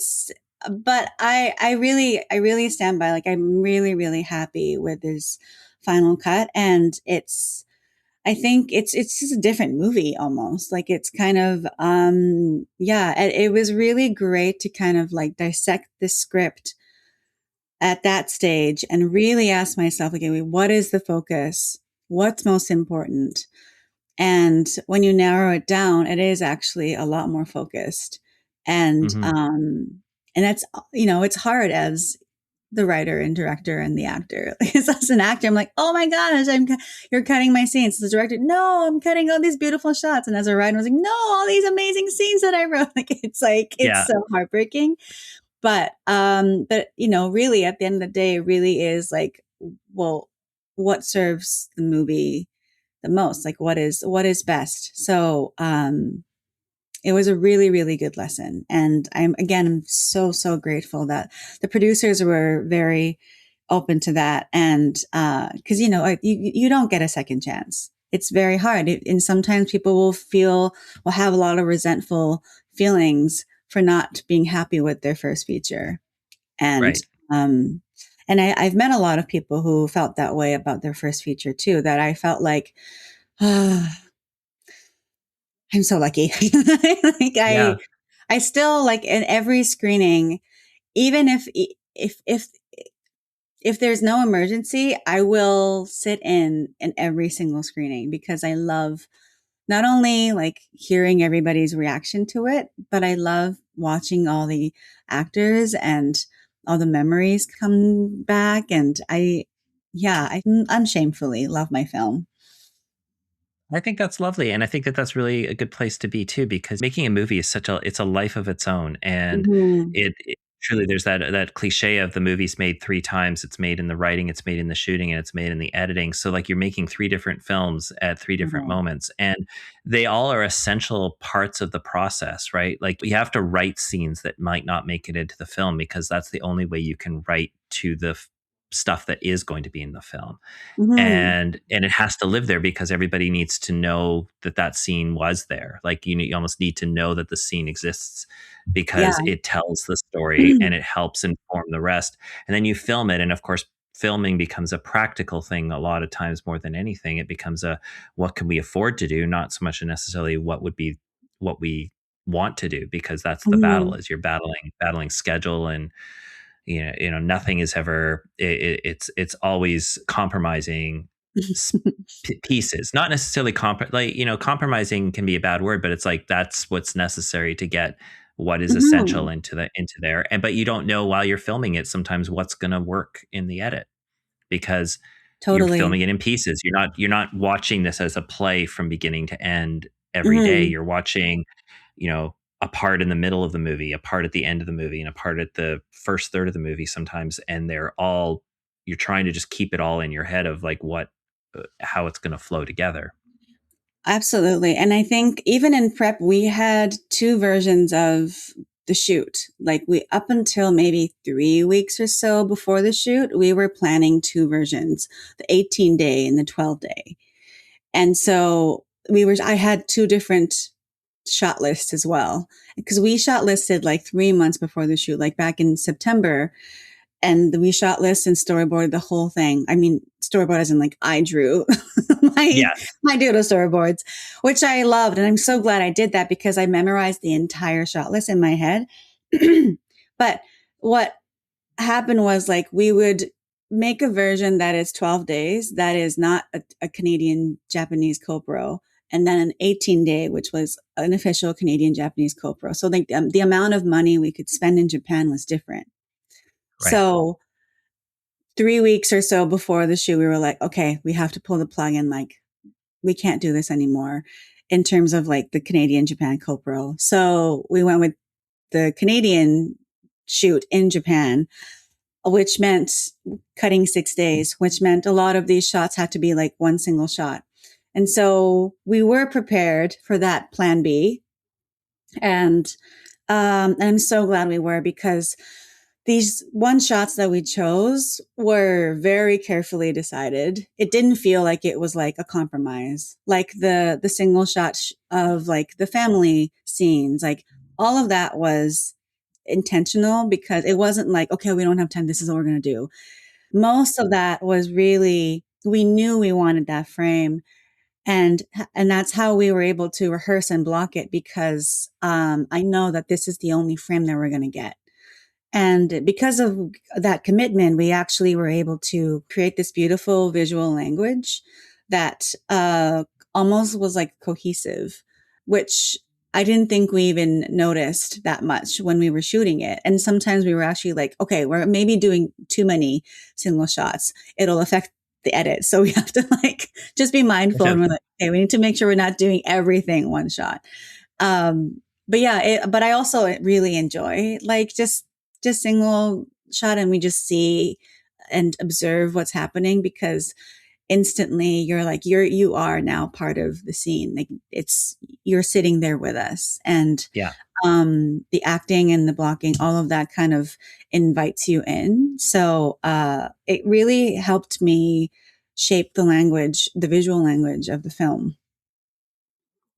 But I really stand by, like, I'm really, really happy with this final cut. And I think it's just a different movie almost. Like it's kind of, yeah, it was really great to kind of like dissect the script at that stage and really ask myself, okay, what is the focus? What's most important? And when you narrow it down, it is actually a lot more focused. And mhm. um and that's it's hard as the writer and director and the actor. Because as an actor, I'm like, oh my gosh, you're cutting my scenes. As a director, no, I'm cutting all these beautiful shots. And as a writer, I was like, no, all these amazing scenes that I wrote. Like it's Yeah, so heartbreaking. But really at the end of the day, it really is like, well, what serves the movie the most? Like what is best? So it was a really, really good lesson. And I'm so, so grateful that the producers were very open to that. And because you don't get a second chance. It's very hard. And sometimes people will have a lot of resentful feelings for not being happy with their first feature. And right. um, I've met a lot of people who felt that way about their first feature too. That I felt like, ah, I'm so lucky. Like Yeah, I still like in every screening, even if if there's no emergency, I will sit in every single screening because I love not only like hearing everybody's reaction to it, but I love watching all the actors and all the memories come back. And I unshamefully love my film. I think that's lovely, and I think that that's really a good place to be too, because making a movie is it's a life of its own, and Mhm. it truly there's that cliche of the movie's made three times. It's made in the writing, it's made in the shooting, and it's made in the editing. So like you're making three different films at three different Totally. moments, and they all are essential parts of the process, right? Like you have to write scenes that might not make it into the film because that's the only way you can write to the stuff that is going to be in the film, Mhm. and it has to live there because everybody needs to know that that scene was there. Like you almost need to know that the scene exists because Yeah. it tells the story and it helps inform the rest. And then you film it, and of course filming becomes a practical thing a lot of times. More than anything, it becomes a what can we afford to do, not so much necessarily what would be what we want to do, because that's the battle, Mhm. is you're battling schedule, and nothing is ever it's always compromising pieces, not necessarily compromising can be a bad word, but it's like that's what's necessary to get what is essential Mhm. into there. And but you don't know while you're filming it sometimes what's going to work in the edit, because you're Totally. filming it in pieces. You're not watching this as a play from beginning to end every day. Mhm. You're watching, a part in the middle of the movie, a part at the end of the movie, and a part at the first third of the movie sometimes, and you're trying to just keep it all in your head of like how it's going to flow together. Absolutely. And I think even in prep, we had two versions of the shoot. Like we, up until maybe 3 weeks or so before the shoot, we were planning two versions, the 18-day and the 12-day. And so I had two different shot lists as well. Because we shot listed like 3 months before the shoot, like back in September, and we shot lists and storyboarded the whole thing. I mean, storyboard as in like I drew my Yes. my doodle storyboards, which I loved, and I'm so glad I did that because I memorized the entire shot list in my head. But what happened was like we would make a version that is 12 days, that is not a Canadian Japanese copro, and then an 18-day, which was an official Canadian Japanese copro. So like the amount of money we could spend in Japan was different. Right. So 3 weeks or so before the shoot, we were like, okay, we have to pull the plug and like, we can't do this anymore in terms of like the Canadian Japan CoPro. So we went with the Canadian shoot in Japan, which meant cutting 6 days, which meant a lot of these shots had to be like one single shot. And so we were prepared for that plan B. And I'm so glad we were because these one shots that we chose were very carefully decided. It didn't feel like it was like a compromise. Like the single shot of like the family scenes, like all of that was intentional because it wasn't like, okay, we don't have time. This is what we're going to do. Most of that was really, we knew we wanted that frame, and that's how we were able to rehearse and block it because I know that this is the only frame that we're going to get. And because of that commitment, we actually were able to create this beautiful visual language that almost was like cohesive, which I didn't think we even noticed that much when we were shooting it. And sometimes we were actually like, okay, we're maybe doing too many single shots. It'll affect the edit. So we have to like just be mindful, and we're like, okay, we need to make sure we're not doing everything one shot. But yeah, but I also really enjoy like just single shot, and we just see and observe what's happening because instantly you're like you are now part of the scene. Like you're sitting there with us, and Yeah. the acting and the blocking, all of that kind of invites you in. So it really helped me shape the language, the visual language of the film.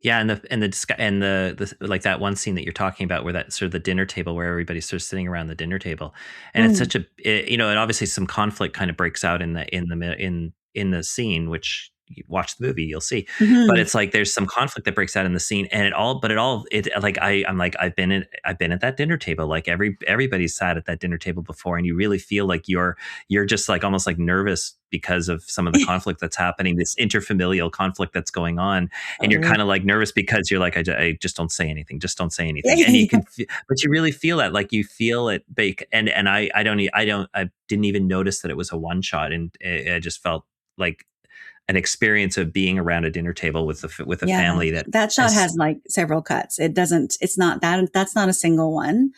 Yeah, and the like that one scene that you're talking about, where that sort of the dinner table, where everybody's sort of sitting around the dinner table, and it's Mm. such and obviously some conflict kind of breaks out in the scene, which you watch the movie, you'll see. But Mhm. it's like there's some conflict that breaks out in the scene, and it like I'm like I've been at that dinner table. Like everybody's sat at that dinner table before, and you really feel like you're just like almost like nervous because of some of the conflict that's happening, this interfamilial conflict that's going on, and you're Totally. kind of like nervous because you're like I just don't say anything, just don't say Yeah, anything, and you yeah, can, but you really feel that, like you feel it bake, and I didn't even notice that it was a one shot, and I just felt like an experience of being around a dinner table with a yeah. family that That shot is has like several cuts. It's not that, that's not a single one,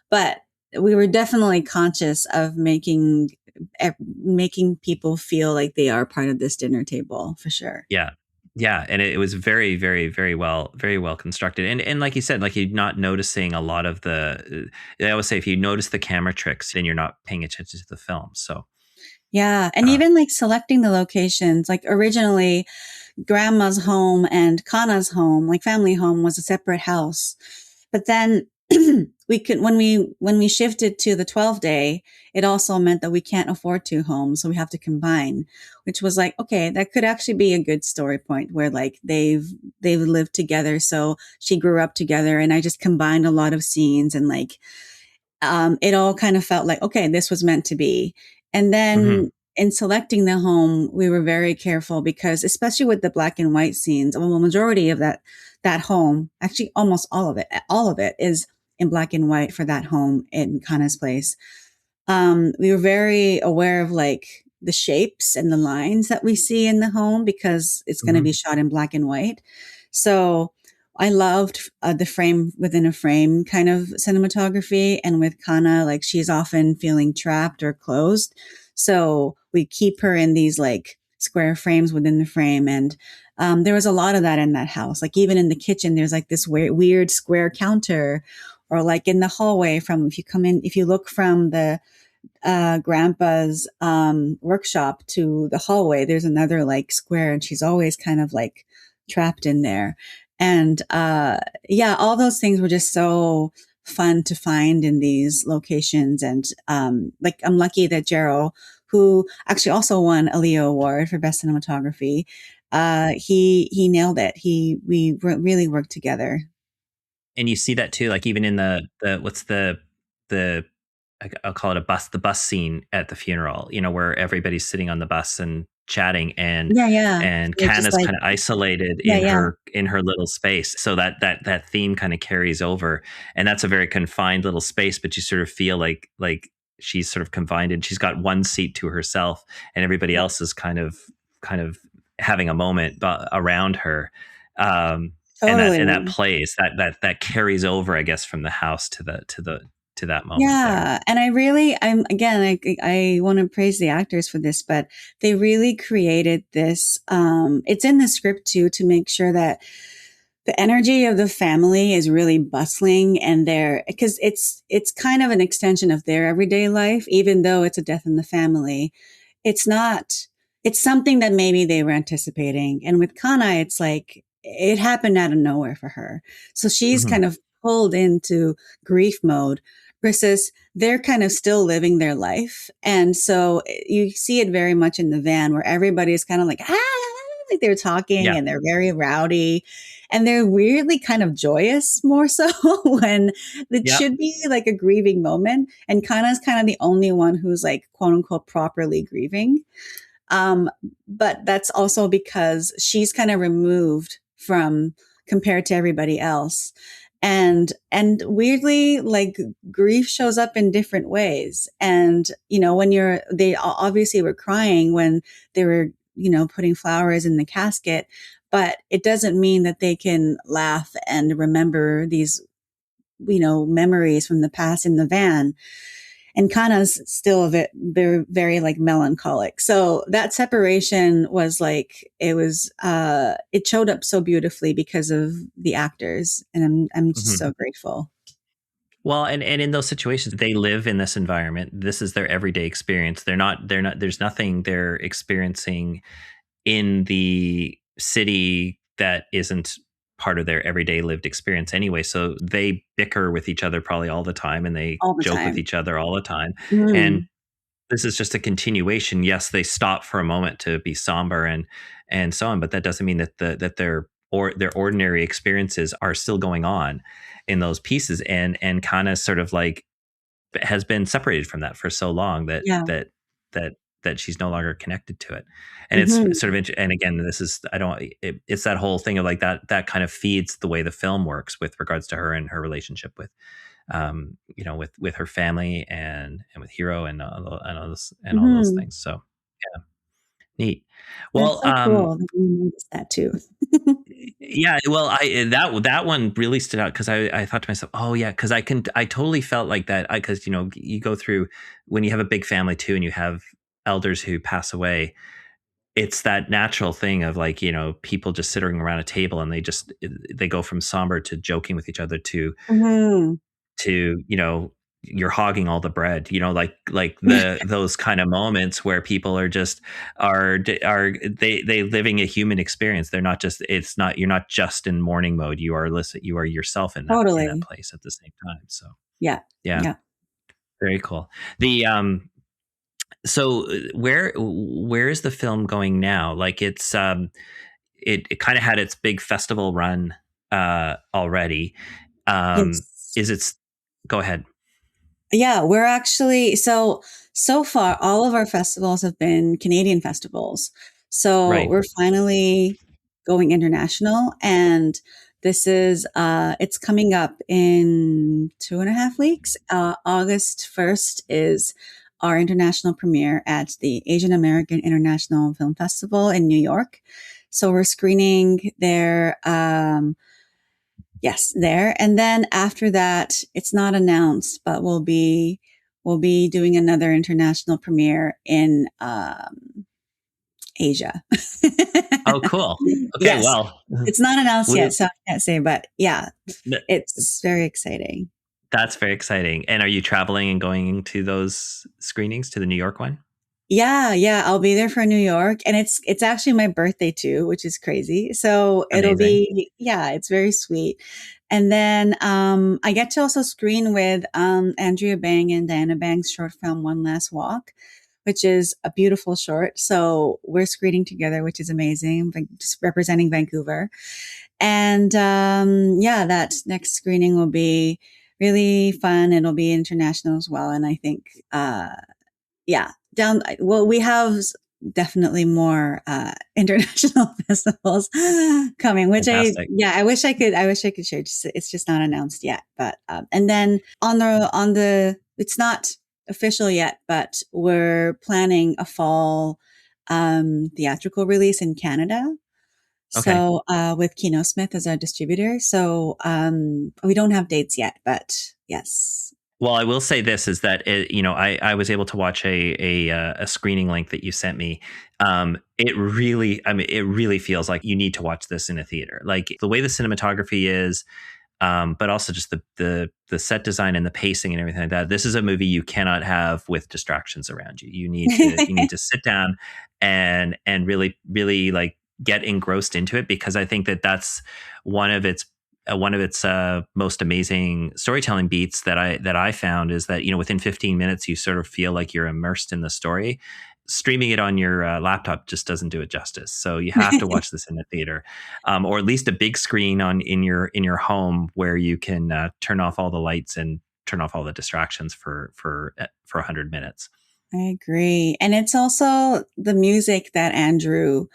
but we were definitely conscious of making people feel like they are part of this dinner table for sure. yeah. Yeah, and it was very, very, very well constructed, and like you said, like you're not noticing a lot of the. I always say if you notice the camera tricks, then you're not paying attention to the film. So, Yeah. And uh, even like selecting the locations, like originally grandma's home and Kana's home, like family home, was a separate house. But then we could when we shifted to the 12-day, it also meant that we can't afford two homes, so we have to combine, which was like, okay, that could actually be a good story point where like they've lived together, so she grew up together, and I just combined a lot of scenes, and like it all kind of felt like, okay, this was meant to be. And mhm, then in selecting the home, we were very careful because, especially with the black and white scenes, well, the majority of that home, actually almost all of it is in black and white for that home in Kana's place. We were very aware of like the shapes and the lines that we see in the home because it's going to be mhm, shot in black and white. So I loved the frame within a frame kind of cinematography. And with Kana, like she's often feeling trapped or closed. So we keep her in these like square frames within the frame. And there was a lot of that in that house. Like even in the kitchen, there's like this weird square counter, or like in the hallway from, if you look from the grandpa's workshop to the hallway, there's another like square, and she's always kind of like trapped in there. And yeah, all those things were just so fun to find in these locations. And like I'm lucky that Jero, who actually also won a Leo Award for Best Cinematography, he nailed it. Really worked together. and you see that too, like even in the what's the I'll call it the bus scene at the funeral, where everybody's sitting on the bus and chatting, Yeah, yeah. and They're just Kana's like, kind of isolated yeah, yeah, in her little space. So that theme kind of carries over, and that's a very confined little space, but you sort of feel like she's sort of confined, and she's got one seat to herself, and everybody else is kind of having a moment around her. And that totally. plays that carries over, I guess, from the house to that moment there. Yeah, and I'm again, I want to praise the actors for this, but they really created this. It's in the script too to make sure that the energy of the family is really bustling, and because it's kind of an extension of their everyday life, even though it's a death in the family. It's not. It's something that maybe they were anticipating, and with Kana, it's like it happened out of nowhere for her, so she's Mhm. kind of pulled into grief mode versus they're kind of still living their life. And so you see it very much in the van where everybody's kind of like, like they're talking Yeah. and they're very rowdy and they're weirdly kind of joyous more so when it Yep. should be like a grieving moment. And Kana's kind of the only one who's like quote unquote properly grieving. Um, but that's also because she's kind of removed from compared to everybody else. And weirdly, like grief shows up in different ways. And, when they obviously were crying when they were, putting flowers in the casket, but it doesn't mean that they can laugh and remember these, memories from the past in the van. And Kana's still a bit very, very like melancholic. So that separation was like it showed up so beautifully because of the actors, and I'm just Mhm. so grateful. Well, and in those situations, they live in this environment. This is their everyday experience. They're not, there's nothing they're experiencing in the city that isn't part of their everyday lived experience anyway. So they bicker with each other probably all the time, and they All the joke with time. each other all the time. And Mm. this is just a continuation. Yes, they stop for a moment to be somber, and so on. But that doesn't mean that their ordinary experiences are still going on in those pieces, and kind of sort of like has been separated from that for so long that Yeah. that that she's no longer connected to it. And it's Hmm. sort of and again, this is I don't it's that whole thing of like that kind of feeds the way the film works with regards to her and her relationship with with her family and with Hiro and all those Hmm. things. So yeah, neat. That's Well, so cool that you noticed that too. yeah, well, I that one really stood out because I thought to myself, oh yeah, because I totally felt like that because you go through when you have a big family too, and you have elders who pass away. It's that natural thing of like people just sitting around a table and they go from somber to joking with each other Hmm. to you're hogging all the bread, like the those kind of moments where people are just are they living a human experience. They're not just it's not you're not just in mourning mode. You are yourself in that Totally. place at the same time. So Yeah. yeah, Yeah. very cool. The so where is the film going now? Like it kind of had its big festival run already. Yes. Is it Go ahead. Yeah, we're actually so far all of our festivals have been Canadian festivals. So Right. we're finally going international, and this is it's coming up in 2.5 weeks. August 1st is our international premiere at the Asian American International Film Festival in New York. So we're screening there. Yes, there. And then after that, it's not announced, but we'll be doing another international premiere in Asia. Oh, cool. Okay, Yes, well, it's not announced we, yet, so I can't say, but yeah, th- it's very exciting. that's very exciting. And are you traveling and going to those screenings to the New York one? Yeah, yeah, I'll be there for New York, and it's actually my birthday too, which is crazy. So it'll Amazing. be yeah, it's very sweet. And then I get to also screen with Andrea Bang and Diana Bang's short film One Last Walk, which is a beautiful short. So we're screening together, which is amazing, like just representing Vancouver. And yeah, that next screening will be really fun. It'll be international as well, and I think yeah, down well we have definitely more international festivals coming, which Fantastic. I wish I could share. It's just not announced yet, but and then on the it's not official yet, but we're planning a fall theatrical release in Canada. Okay. So with Kino Smith as our distributor. So we don't have dates yet, but yes. Well, I will say this is that I was able to watch a screening link that you sent me. It really feels like you need to watch this in a theater. Like the way the cinematography is, but also just the set design and the pacing and everything like that. This is a movie you cannot have with distractions around you. You need to sit down and really like get engrossed into it, because I think that that's one of its most amazing storytelling beats that I found is that within 15 minutes you sort of feel like you're immersed in the story. Streaming it on your laptop just doesn't do it justice. So you have to watch this in a theater, or at least a big screen in your home where you can turn off all the lights and turn off all the distractions for 100 minutes. I agree. And it's also the music that Andrew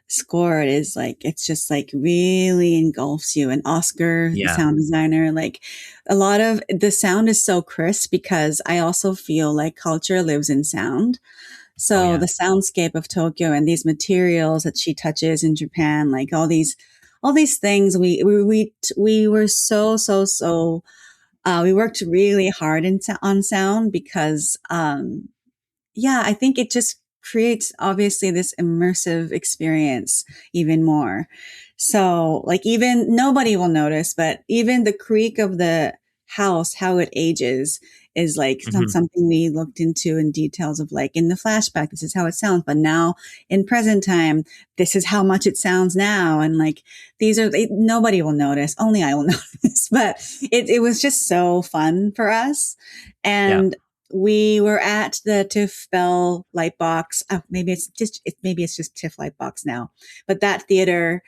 scored is like, it's just like really engulfs you. And Oscar, the Yeah. sound designer, like a lot of the sound is so crisp because I also feel like culture lives in sound. Oh So yeah. the soundscape of Tokyo and these materials that she touches in Japan, like all these things, we were we worked really hard on sound because yeah, I think it just creates obviously this immersive experience even more. So, like, even nobody will notice, but even the creak of the house, how it ages, is like Hmm. something we looked into in details of like in the flashback, this is how it sounds, but now in present time, this is how much it sounds now. And like, nobody will notice, only I will notice, but it was just so fun for us. Yeah. And we were at the TIFF Bell Lightbox. Oh, maybe it's just TIFF Lightbox now. But that theater,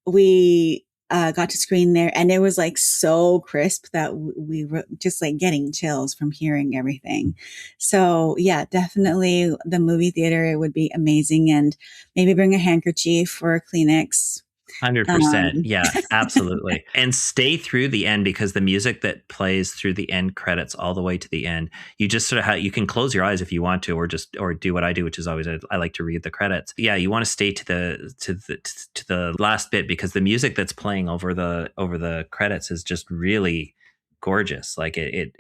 we got to screen there, and it was like so crisp that we were just like getting chills from hearing everything. So yeah, definitely the movie theater. It would be amazing, and maybe bring a handkerchief or a Kleenex. 100%. Um, Yeah, absolutely. And stay through the end, because the music that plays through the end credits all the way to the end, you just sort of you can close your eyes if you want to, or do what I do, which is always I like to read the credits. Yeah, you want to stay to the last bit, because the music that's playing over the credits is just really gorgeous. Like it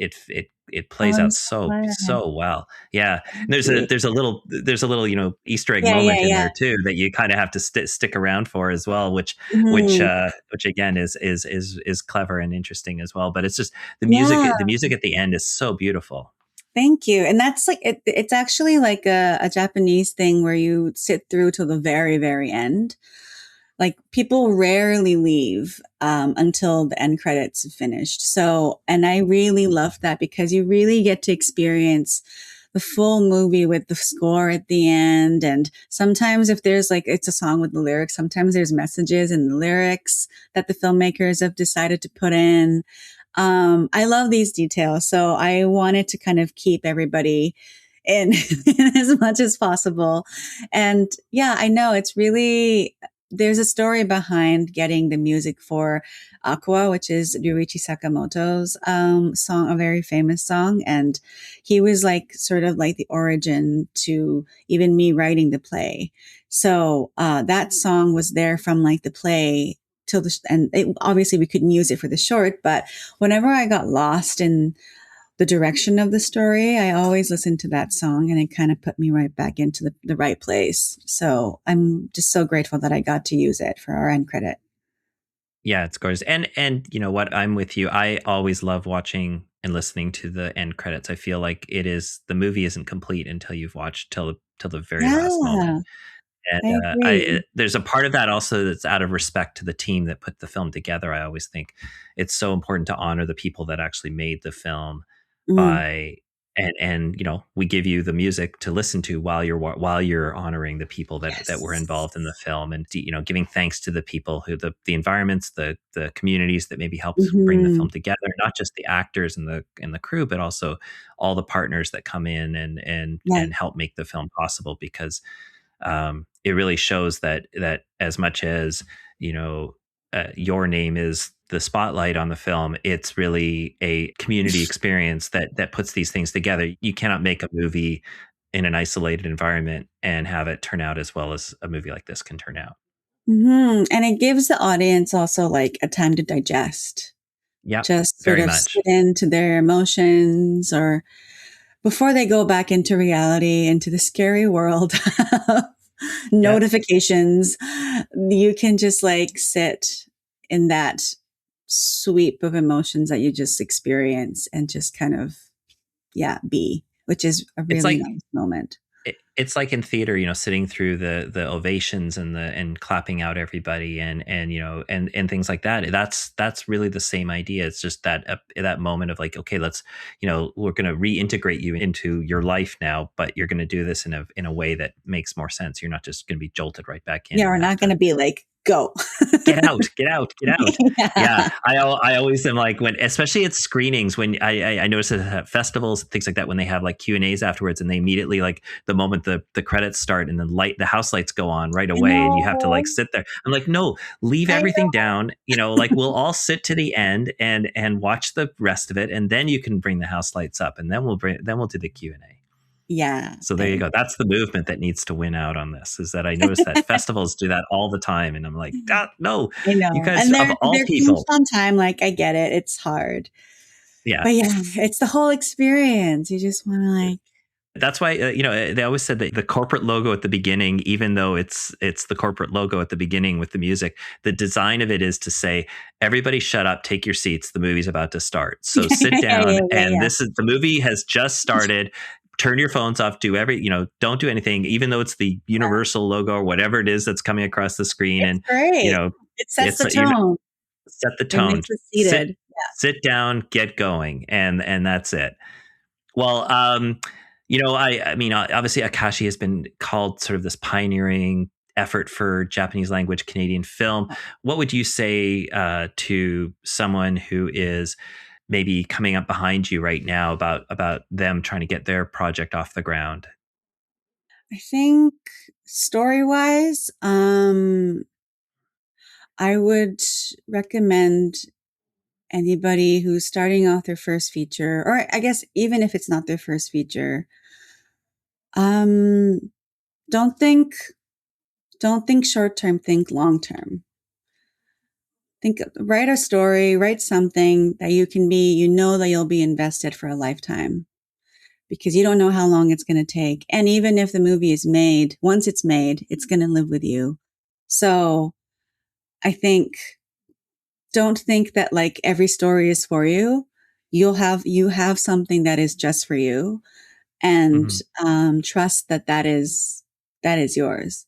oh, plays I'm out so glad. so well. Yeah. And Thank you. there's a little Easter egg Yeah, yeah, moment in yeah. there too that you kind of have to stick around for as well, Mhm. which again is clever and interesting as well. But it's just Yeah. the music at the end is so beautiful. Thank you. And that's like it's actually like a Japanese thing where you sit through till the very, very end. Like people rarely leave until the end credits have finished. So, and I really love that because you really get to experience the full movie with the score at the end. And sometimes if there's like, it's a song with the lyrics, sometimes there's messages in the lyrics that the filmmakers have decided to put in. I love these details. So I wanted to kind of keep everybody in, in as much as possible. And yeah, I know it's really, there's a story behind getting the music for Aqua, which is Ryuichi Sakamoto's song, a very famous song. And he was like sort of like the origin to even me writing the play. So that song was there from like the play till obviously we couldn't use it for the short, but whenever I got lost in the direction of the story, I always listened to that song and it kind of put me right back into the right place. So I'm just so grateful that I got to use it for our end credit. Yeah, it's gorgeous. And you know what? I'm with you. I always love watching and listening to the end credits. I feel like the movie isn't complete until you've watched till the very last moment. Yeah, And I agree. there's a part of that also that's out of respect to the team that put the film together. I always think it's so important to honor the people that actually made the film Mm, by and we give you the music to listen to while you're honoring the people that were yes. involved in the film, and giving thanks to the people who the environments, the communities that maybe helped bring the Hmm. film together, not just the actors and the crew, but also all the partners that come in and Yes. help make the film possible. Because it really shows that as much as you know your name is the spotlight on the film, it's really a community experience that puts these things together. You cannot make a movie in an isolated environment and have it turn out as well as a movie like this can turn out. And it gives the audience also like a time to digest, Yeah, just sort very of much. sit into their emotions or before they go back into reality, into the scary world of Yeah, notifications, you can just like sit in that sweep of emotions that you just experience and just kind of, yeah, be, which is a it's really like nice moment. it's like in theater, sitting through the ovations and clapping out everybody and things like that. That's really the same idea. It's just that moment of like, okay, let's, we're going to reintegrate you into your life now, but you're going to do this in a way that makes more sense. You're not just going to be jolted right back in Yeah, and we're have not going to to be like, go. get out, get out, get out. Yeah, Yeah. I always am like, when, especially at screenings, when I notice at festivals and things like that, when they have like Q&As afterwards, and they immediately, like, the moment the credits start and the house lights go on right I away, and you have to know. like sit there. I'm like, no, leave I everything know. down. Like, we'll all sit to the end and watch the rest of it, and then you can bring the house lights up, and then we'll do the Q&A. Yeah. So there you I go. That's the movement that needs to win out on this. Is that I notice that festivals do that all the time, and I'm like, ah, no, I you know. guys And of all they're pinched people, on time. Like I get it. It's hard. yeah. But yeah, it's the whole experience. You just want to like, That's why they always said that the corporate logo at the beginning, even though it's the corporate logo at the beginning with the music, the design of it is to say, everybody shut up, take your seats, the movie's about to start. So yeah, sit yeah, down, yeah, yeah, and yeah. this is the movie has just started. Turn your phones off, don't do anything, even though it's the universal logo or whatever it is that's coming across the screen. It's And you great. know It sets it's the you tone. set the It tone. makes us Sit seated. sit down, get going, and that's it. Well, I mean, obviously, Akashi has been called sort of this pioneering effort for Japanese language Canadian film. What would you say to someone who is maybe coming up behind you right now about them trying to get their project off the ground? I think story wise, I would recommend anybody who's starting off their first feature, or I guess even if it's not their first feature, um, don't think don't think short term, think long term. Think write a story, write something that you know that you'll be invested for a lifetime because you don't know how long it's going to take. And even if the movie is made, once it's made, it's going to live with you. So I think don't think that like every story is for you. You have something that is just for you, and Mm-hmm. trust that that is yours.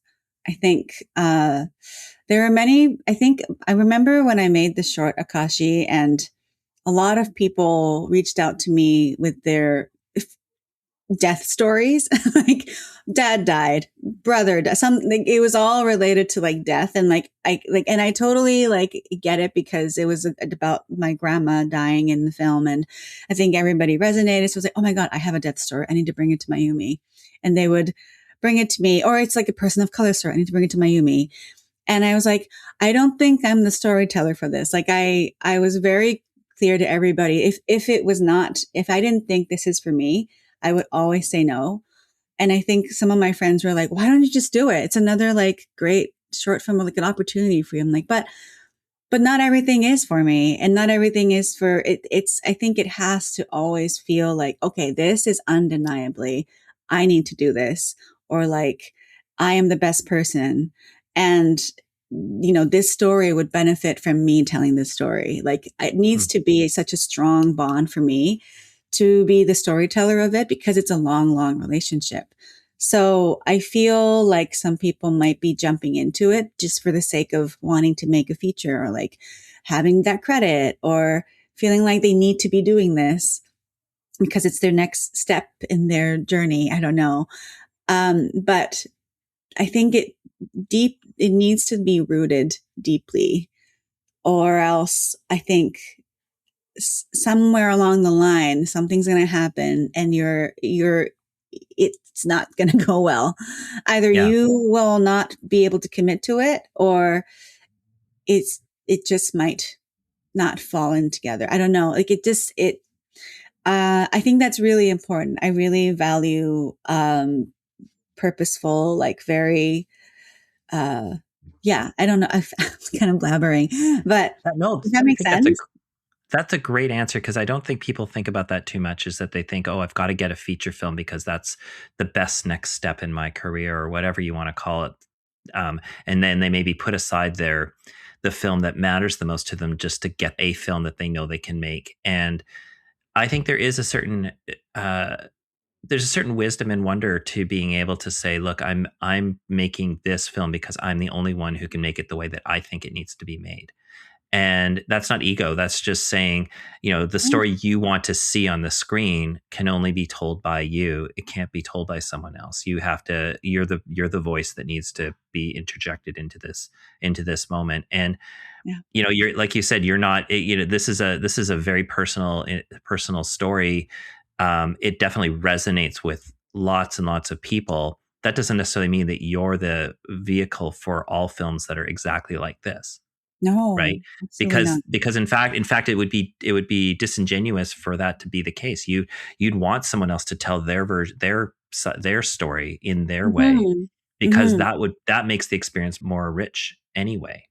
I think there are many. I think I remember when I made the short Akashi, and a lot of people reached out to me with their death stories. Like dad died, brother died, some like, it was all related to like death, and and I totally like get it because it was about my grandma dying in the film, and I think everybody resonated. So I was like, oh my god, I have a death story, I need to bring it to Mayumi. And they would bring it to me, or it's like a person of color story, I need to bring it to Mayumi. And I was like, I don't think I'm the storyteller for this. Like I was very clear to everybody. If I didn't think this is for me, I would always say no. And I think some of my friends were like, why don't you just do it? It's another like great short film, like an opportunity for you. I'm like, but not everything is for me, and not everything is for it. I think it has to always feel like, okay, this is undeniably, I need to do this, or like, I am the best person. And, this story would benefit from me telling this story. Like, it needs to be such a strong bond for me to be the storyteller of it because it's a long, long relationship. So I feel like some people might be jumping into it just for the sake of wanting to make a feature, or like having that credit, or feeling like they need to be doing this because it's their next step in their journey. I don't know. But I think it needs to be rooted deeply, or else I think somewhere along the line something's going to happen, and it's not going to go well. Either Yeah. you will not be able to commit to it, or it just might not fall in together. I don't know. Like I think that's really important. I really value purposeful, like very uh yeah, I don't know. I'm kind of blabbering, but No, does that I make think sense? that's a great answer because I don't think people think about that too much. Is that they think, oh, I've got to get a feature film because that's the best next step in my career or whatever you want to call it. And then they maybe put aside the film that matters the most to them just to get a film that they know they can make. And I think uh, there's a certain wisdom and wonder to being able to say, look, I'm making this film because I'm the only one who can make it the way that I think it needs to be made. And that's not ego. That's just saying, the story you want to see on the screen can only be told by you. It can't be told by someone else. You're the voice that needs to be interjected into this moment. And Yeah. you're like you said, you're not. This is a very personal story. It definitely resonates with lots and lots of people. That doesn't necessarily mean that you're the vehicle for all films that are exactly like this, No, right? absolutely not. Because in fact it would be disingenuous for that to be the case. You'd want someone else to tell their story in their way, Mhm. because Mhm. that makes the experience more rich anyway.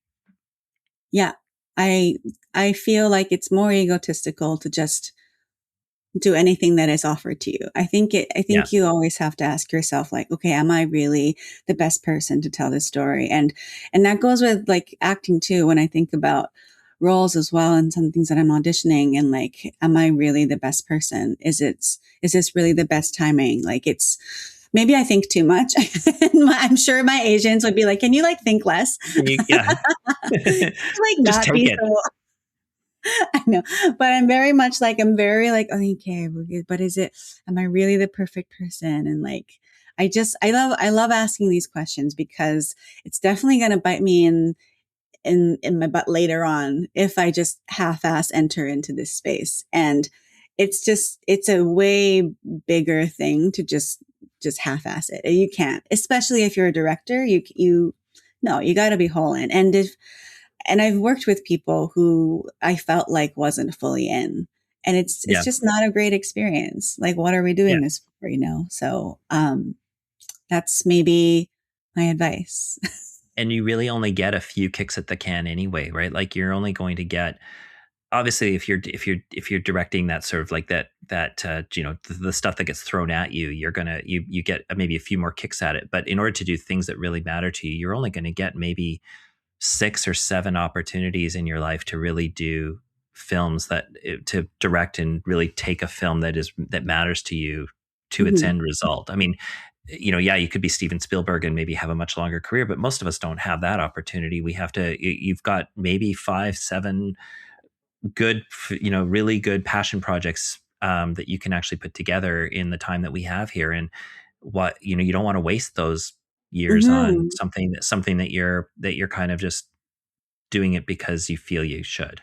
Yeah. I I feel like it's more egotistical to just do anything that is offered to you. I Yeah. think you always have to ask yourself like, okay, am I really the best person to tell this story? And that goes with like acting too, when I think about roles as well, and some things that I'm auditioning, and like, am I really the best person? Is this really the best timing? Like, it's maybe I think too much. I'm sure my agents would be like, can you like think less? Yeah. Like Just not take be it. so I know, but I'm very like, oh, okay, but am I really the perfect person? And like, I love asking these questions because it's definitely going to bite me in my butt later on if I just half-ass enter into this space. And it's a way bigger thing to just half-ass it. You can't, especially if you're a director, no, you got to be whole in. And I've worked with people who I felt like wasn't fully in. And it's Yeah. just not a great experience. Like, what are we Yeah. doing this for, So that's maybe my advice. And you really only get a few kicks at the can anyway, right? Like you're only going to get, obviously, if you're directing that sort of like the stuff that gets thrown at you, you get maybe a few more kicks at it. But in order to do things that really matter to you, you're only going to get maybe 6 or 7 opportunities in your life to really do films to direct and really take a film that matters to you to its Mhm. end result. I mean, yeah, you could be Steven Spielberg and maybe have a much longer career, but most of us don't have that opportunity. You've got maybe 5, 7 good, really good passion projects that you can actually put together in the time that we have here. And you don't want to waste those years on Mhm. something that you're kind of just doing it because you feel you should.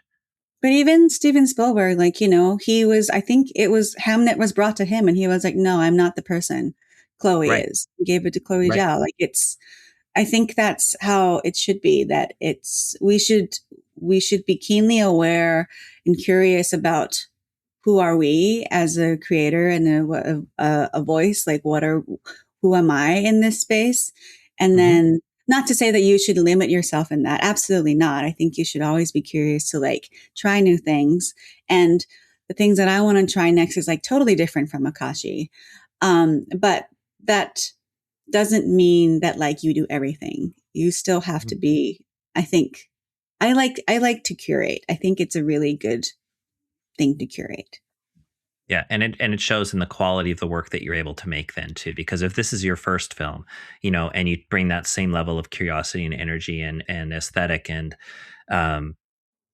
But even Steven Spielberg, like, I think it was Hamnet was brought to him and he was like, no, I'm not the person. Chloe Right. is. He gave it to Chloe Right. Zhao. Like I think that's how it should be, that we should be keenly aware and curious about who are we as a creator and a voice, like who am I in this space? And Hmm. then not to say that you should limit yourself in that. Absolutely not. I think you should always be curious to like try new things. And the things that I want to try next is like totally different from Akashi. But that doesn't mean that like you do everything. You still have to be, I think, I like to curate. I think it's a really good thing to curate. Yeah, and it shows in the quality of the work that you're able to make then too. Because if this is your first film, and you bring that same level of curiosity and energy and aesthetic and um,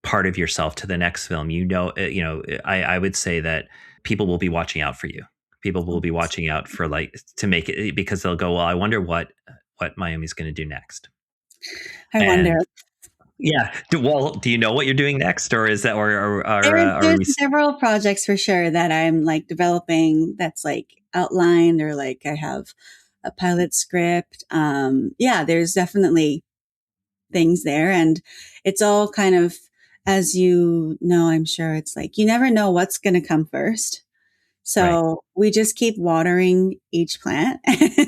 part of yourself to the next film, I would say that people will be watching out for you. People will be watching out for like to make it because they'll go, well, I wonder what Miami's going to do next. I wonder. And yeah, do you know what you're doing next, or is that are There's we? several projects for sure that I'm like developing that's like outlined, or like I have a pilot script. Yeah, there's definitely things there, and it's all kind of, as I'm sure it's like you never know what's going to come first. Right? So we just keep watering each plant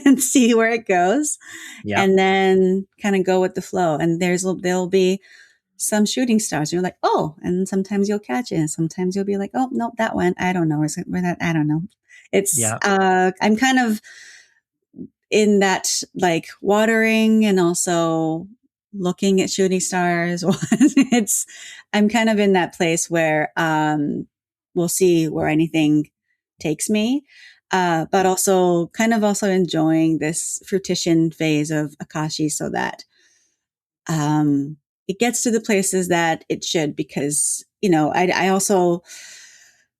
and see where it goes, Yeah, and then kind of go with the flow. And there'll be some shooting stars. You're like, oh, and sometimes you'll catch it, and sometimes you'll be like, oh, nope, that went. I don't know. Where that? I don't know. It's yeah. I'm kind of in that like watering and also looking at shooting stars. it's I'm kind of in that place where we'll see where anything takes me. But also kind of also enjoying this fruition phase of Akashi so that um, it gets to the places that it should, because I also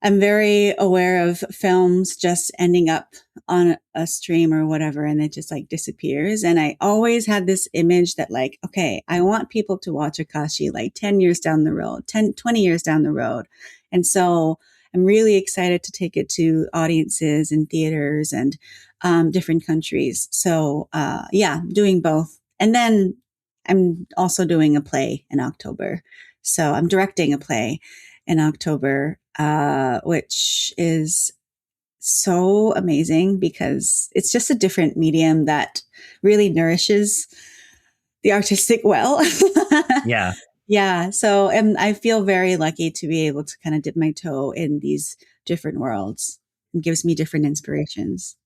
I'm very aware of films just ending up on a stream or whatever, and it just like disappears. And I always had this image that like, okay, I want people to watch Akashi like 10 years down the road, 20 years down the road. And so I'm really excited to take it to audiences in theaters and different countries. So yeah, doing both. And then I'm also doing a play in October. So I'm directing a play in October, which is so amazing because it's just a different medium that really nourishes the artistic well. Yeah. Yeah. So I feel very lucky to be able to kind of dip my toe in these different worlds. It gives me different inspirations.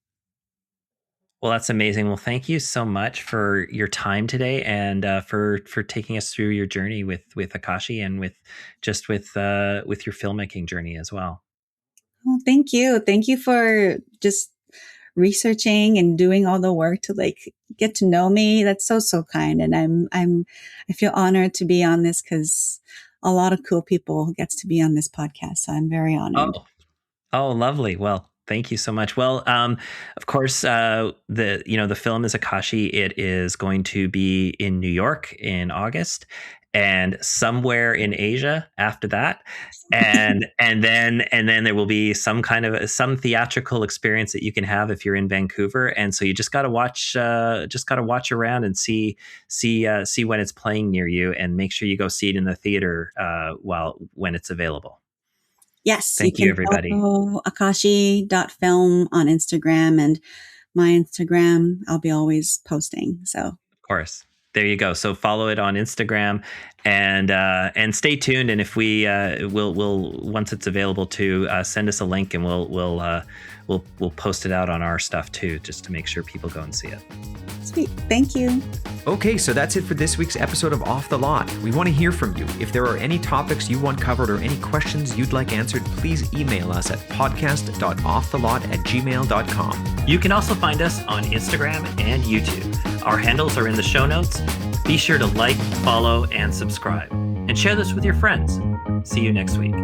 Well, that's amazing. Well, thank you so much for your time today and for taking us through your journey with Akashi and with your filmmaking journey as well. Well, thank you. Thank you for just researching and doing all the work to like get to know me. That's so kind. And I feel honored to be on this because a lot of cool people gets to be on this podcast. So I'm very honored. Oh, oh, lovely. Well, thank you so much. Well, of course, the film is Akashi. It is going to be in New York in August, and somewhere in Asia after that, and then there will be some theatrical experience that you can have if you're in Vancouver. And so you just got to watch around and see when it's playing near you, and make sure you go see it in the theater when it's available. Yes, you Thank you, can everybody. follow akashi.film on Instagram, and my Instagram, I'll be always posting. So, Of course. There you go. So follow it on Instagram, and stay tuned. And if we'll once it's available to send us a link, and we'll post it out on our stuff too, just to make sure people go and see it. sweet. Thank you. Okay, so that's it for this week's episode of Off the Lot. We want to hear from you. If there are any topics you want covered or any questions you'd like answered, please email us at podcast.offthelot@gmail.com. You can also find us on Instagram and YouTube. Our handles are in the show notes. Be sure to like, follow, and subscribe. And share this with your friends. See you next week.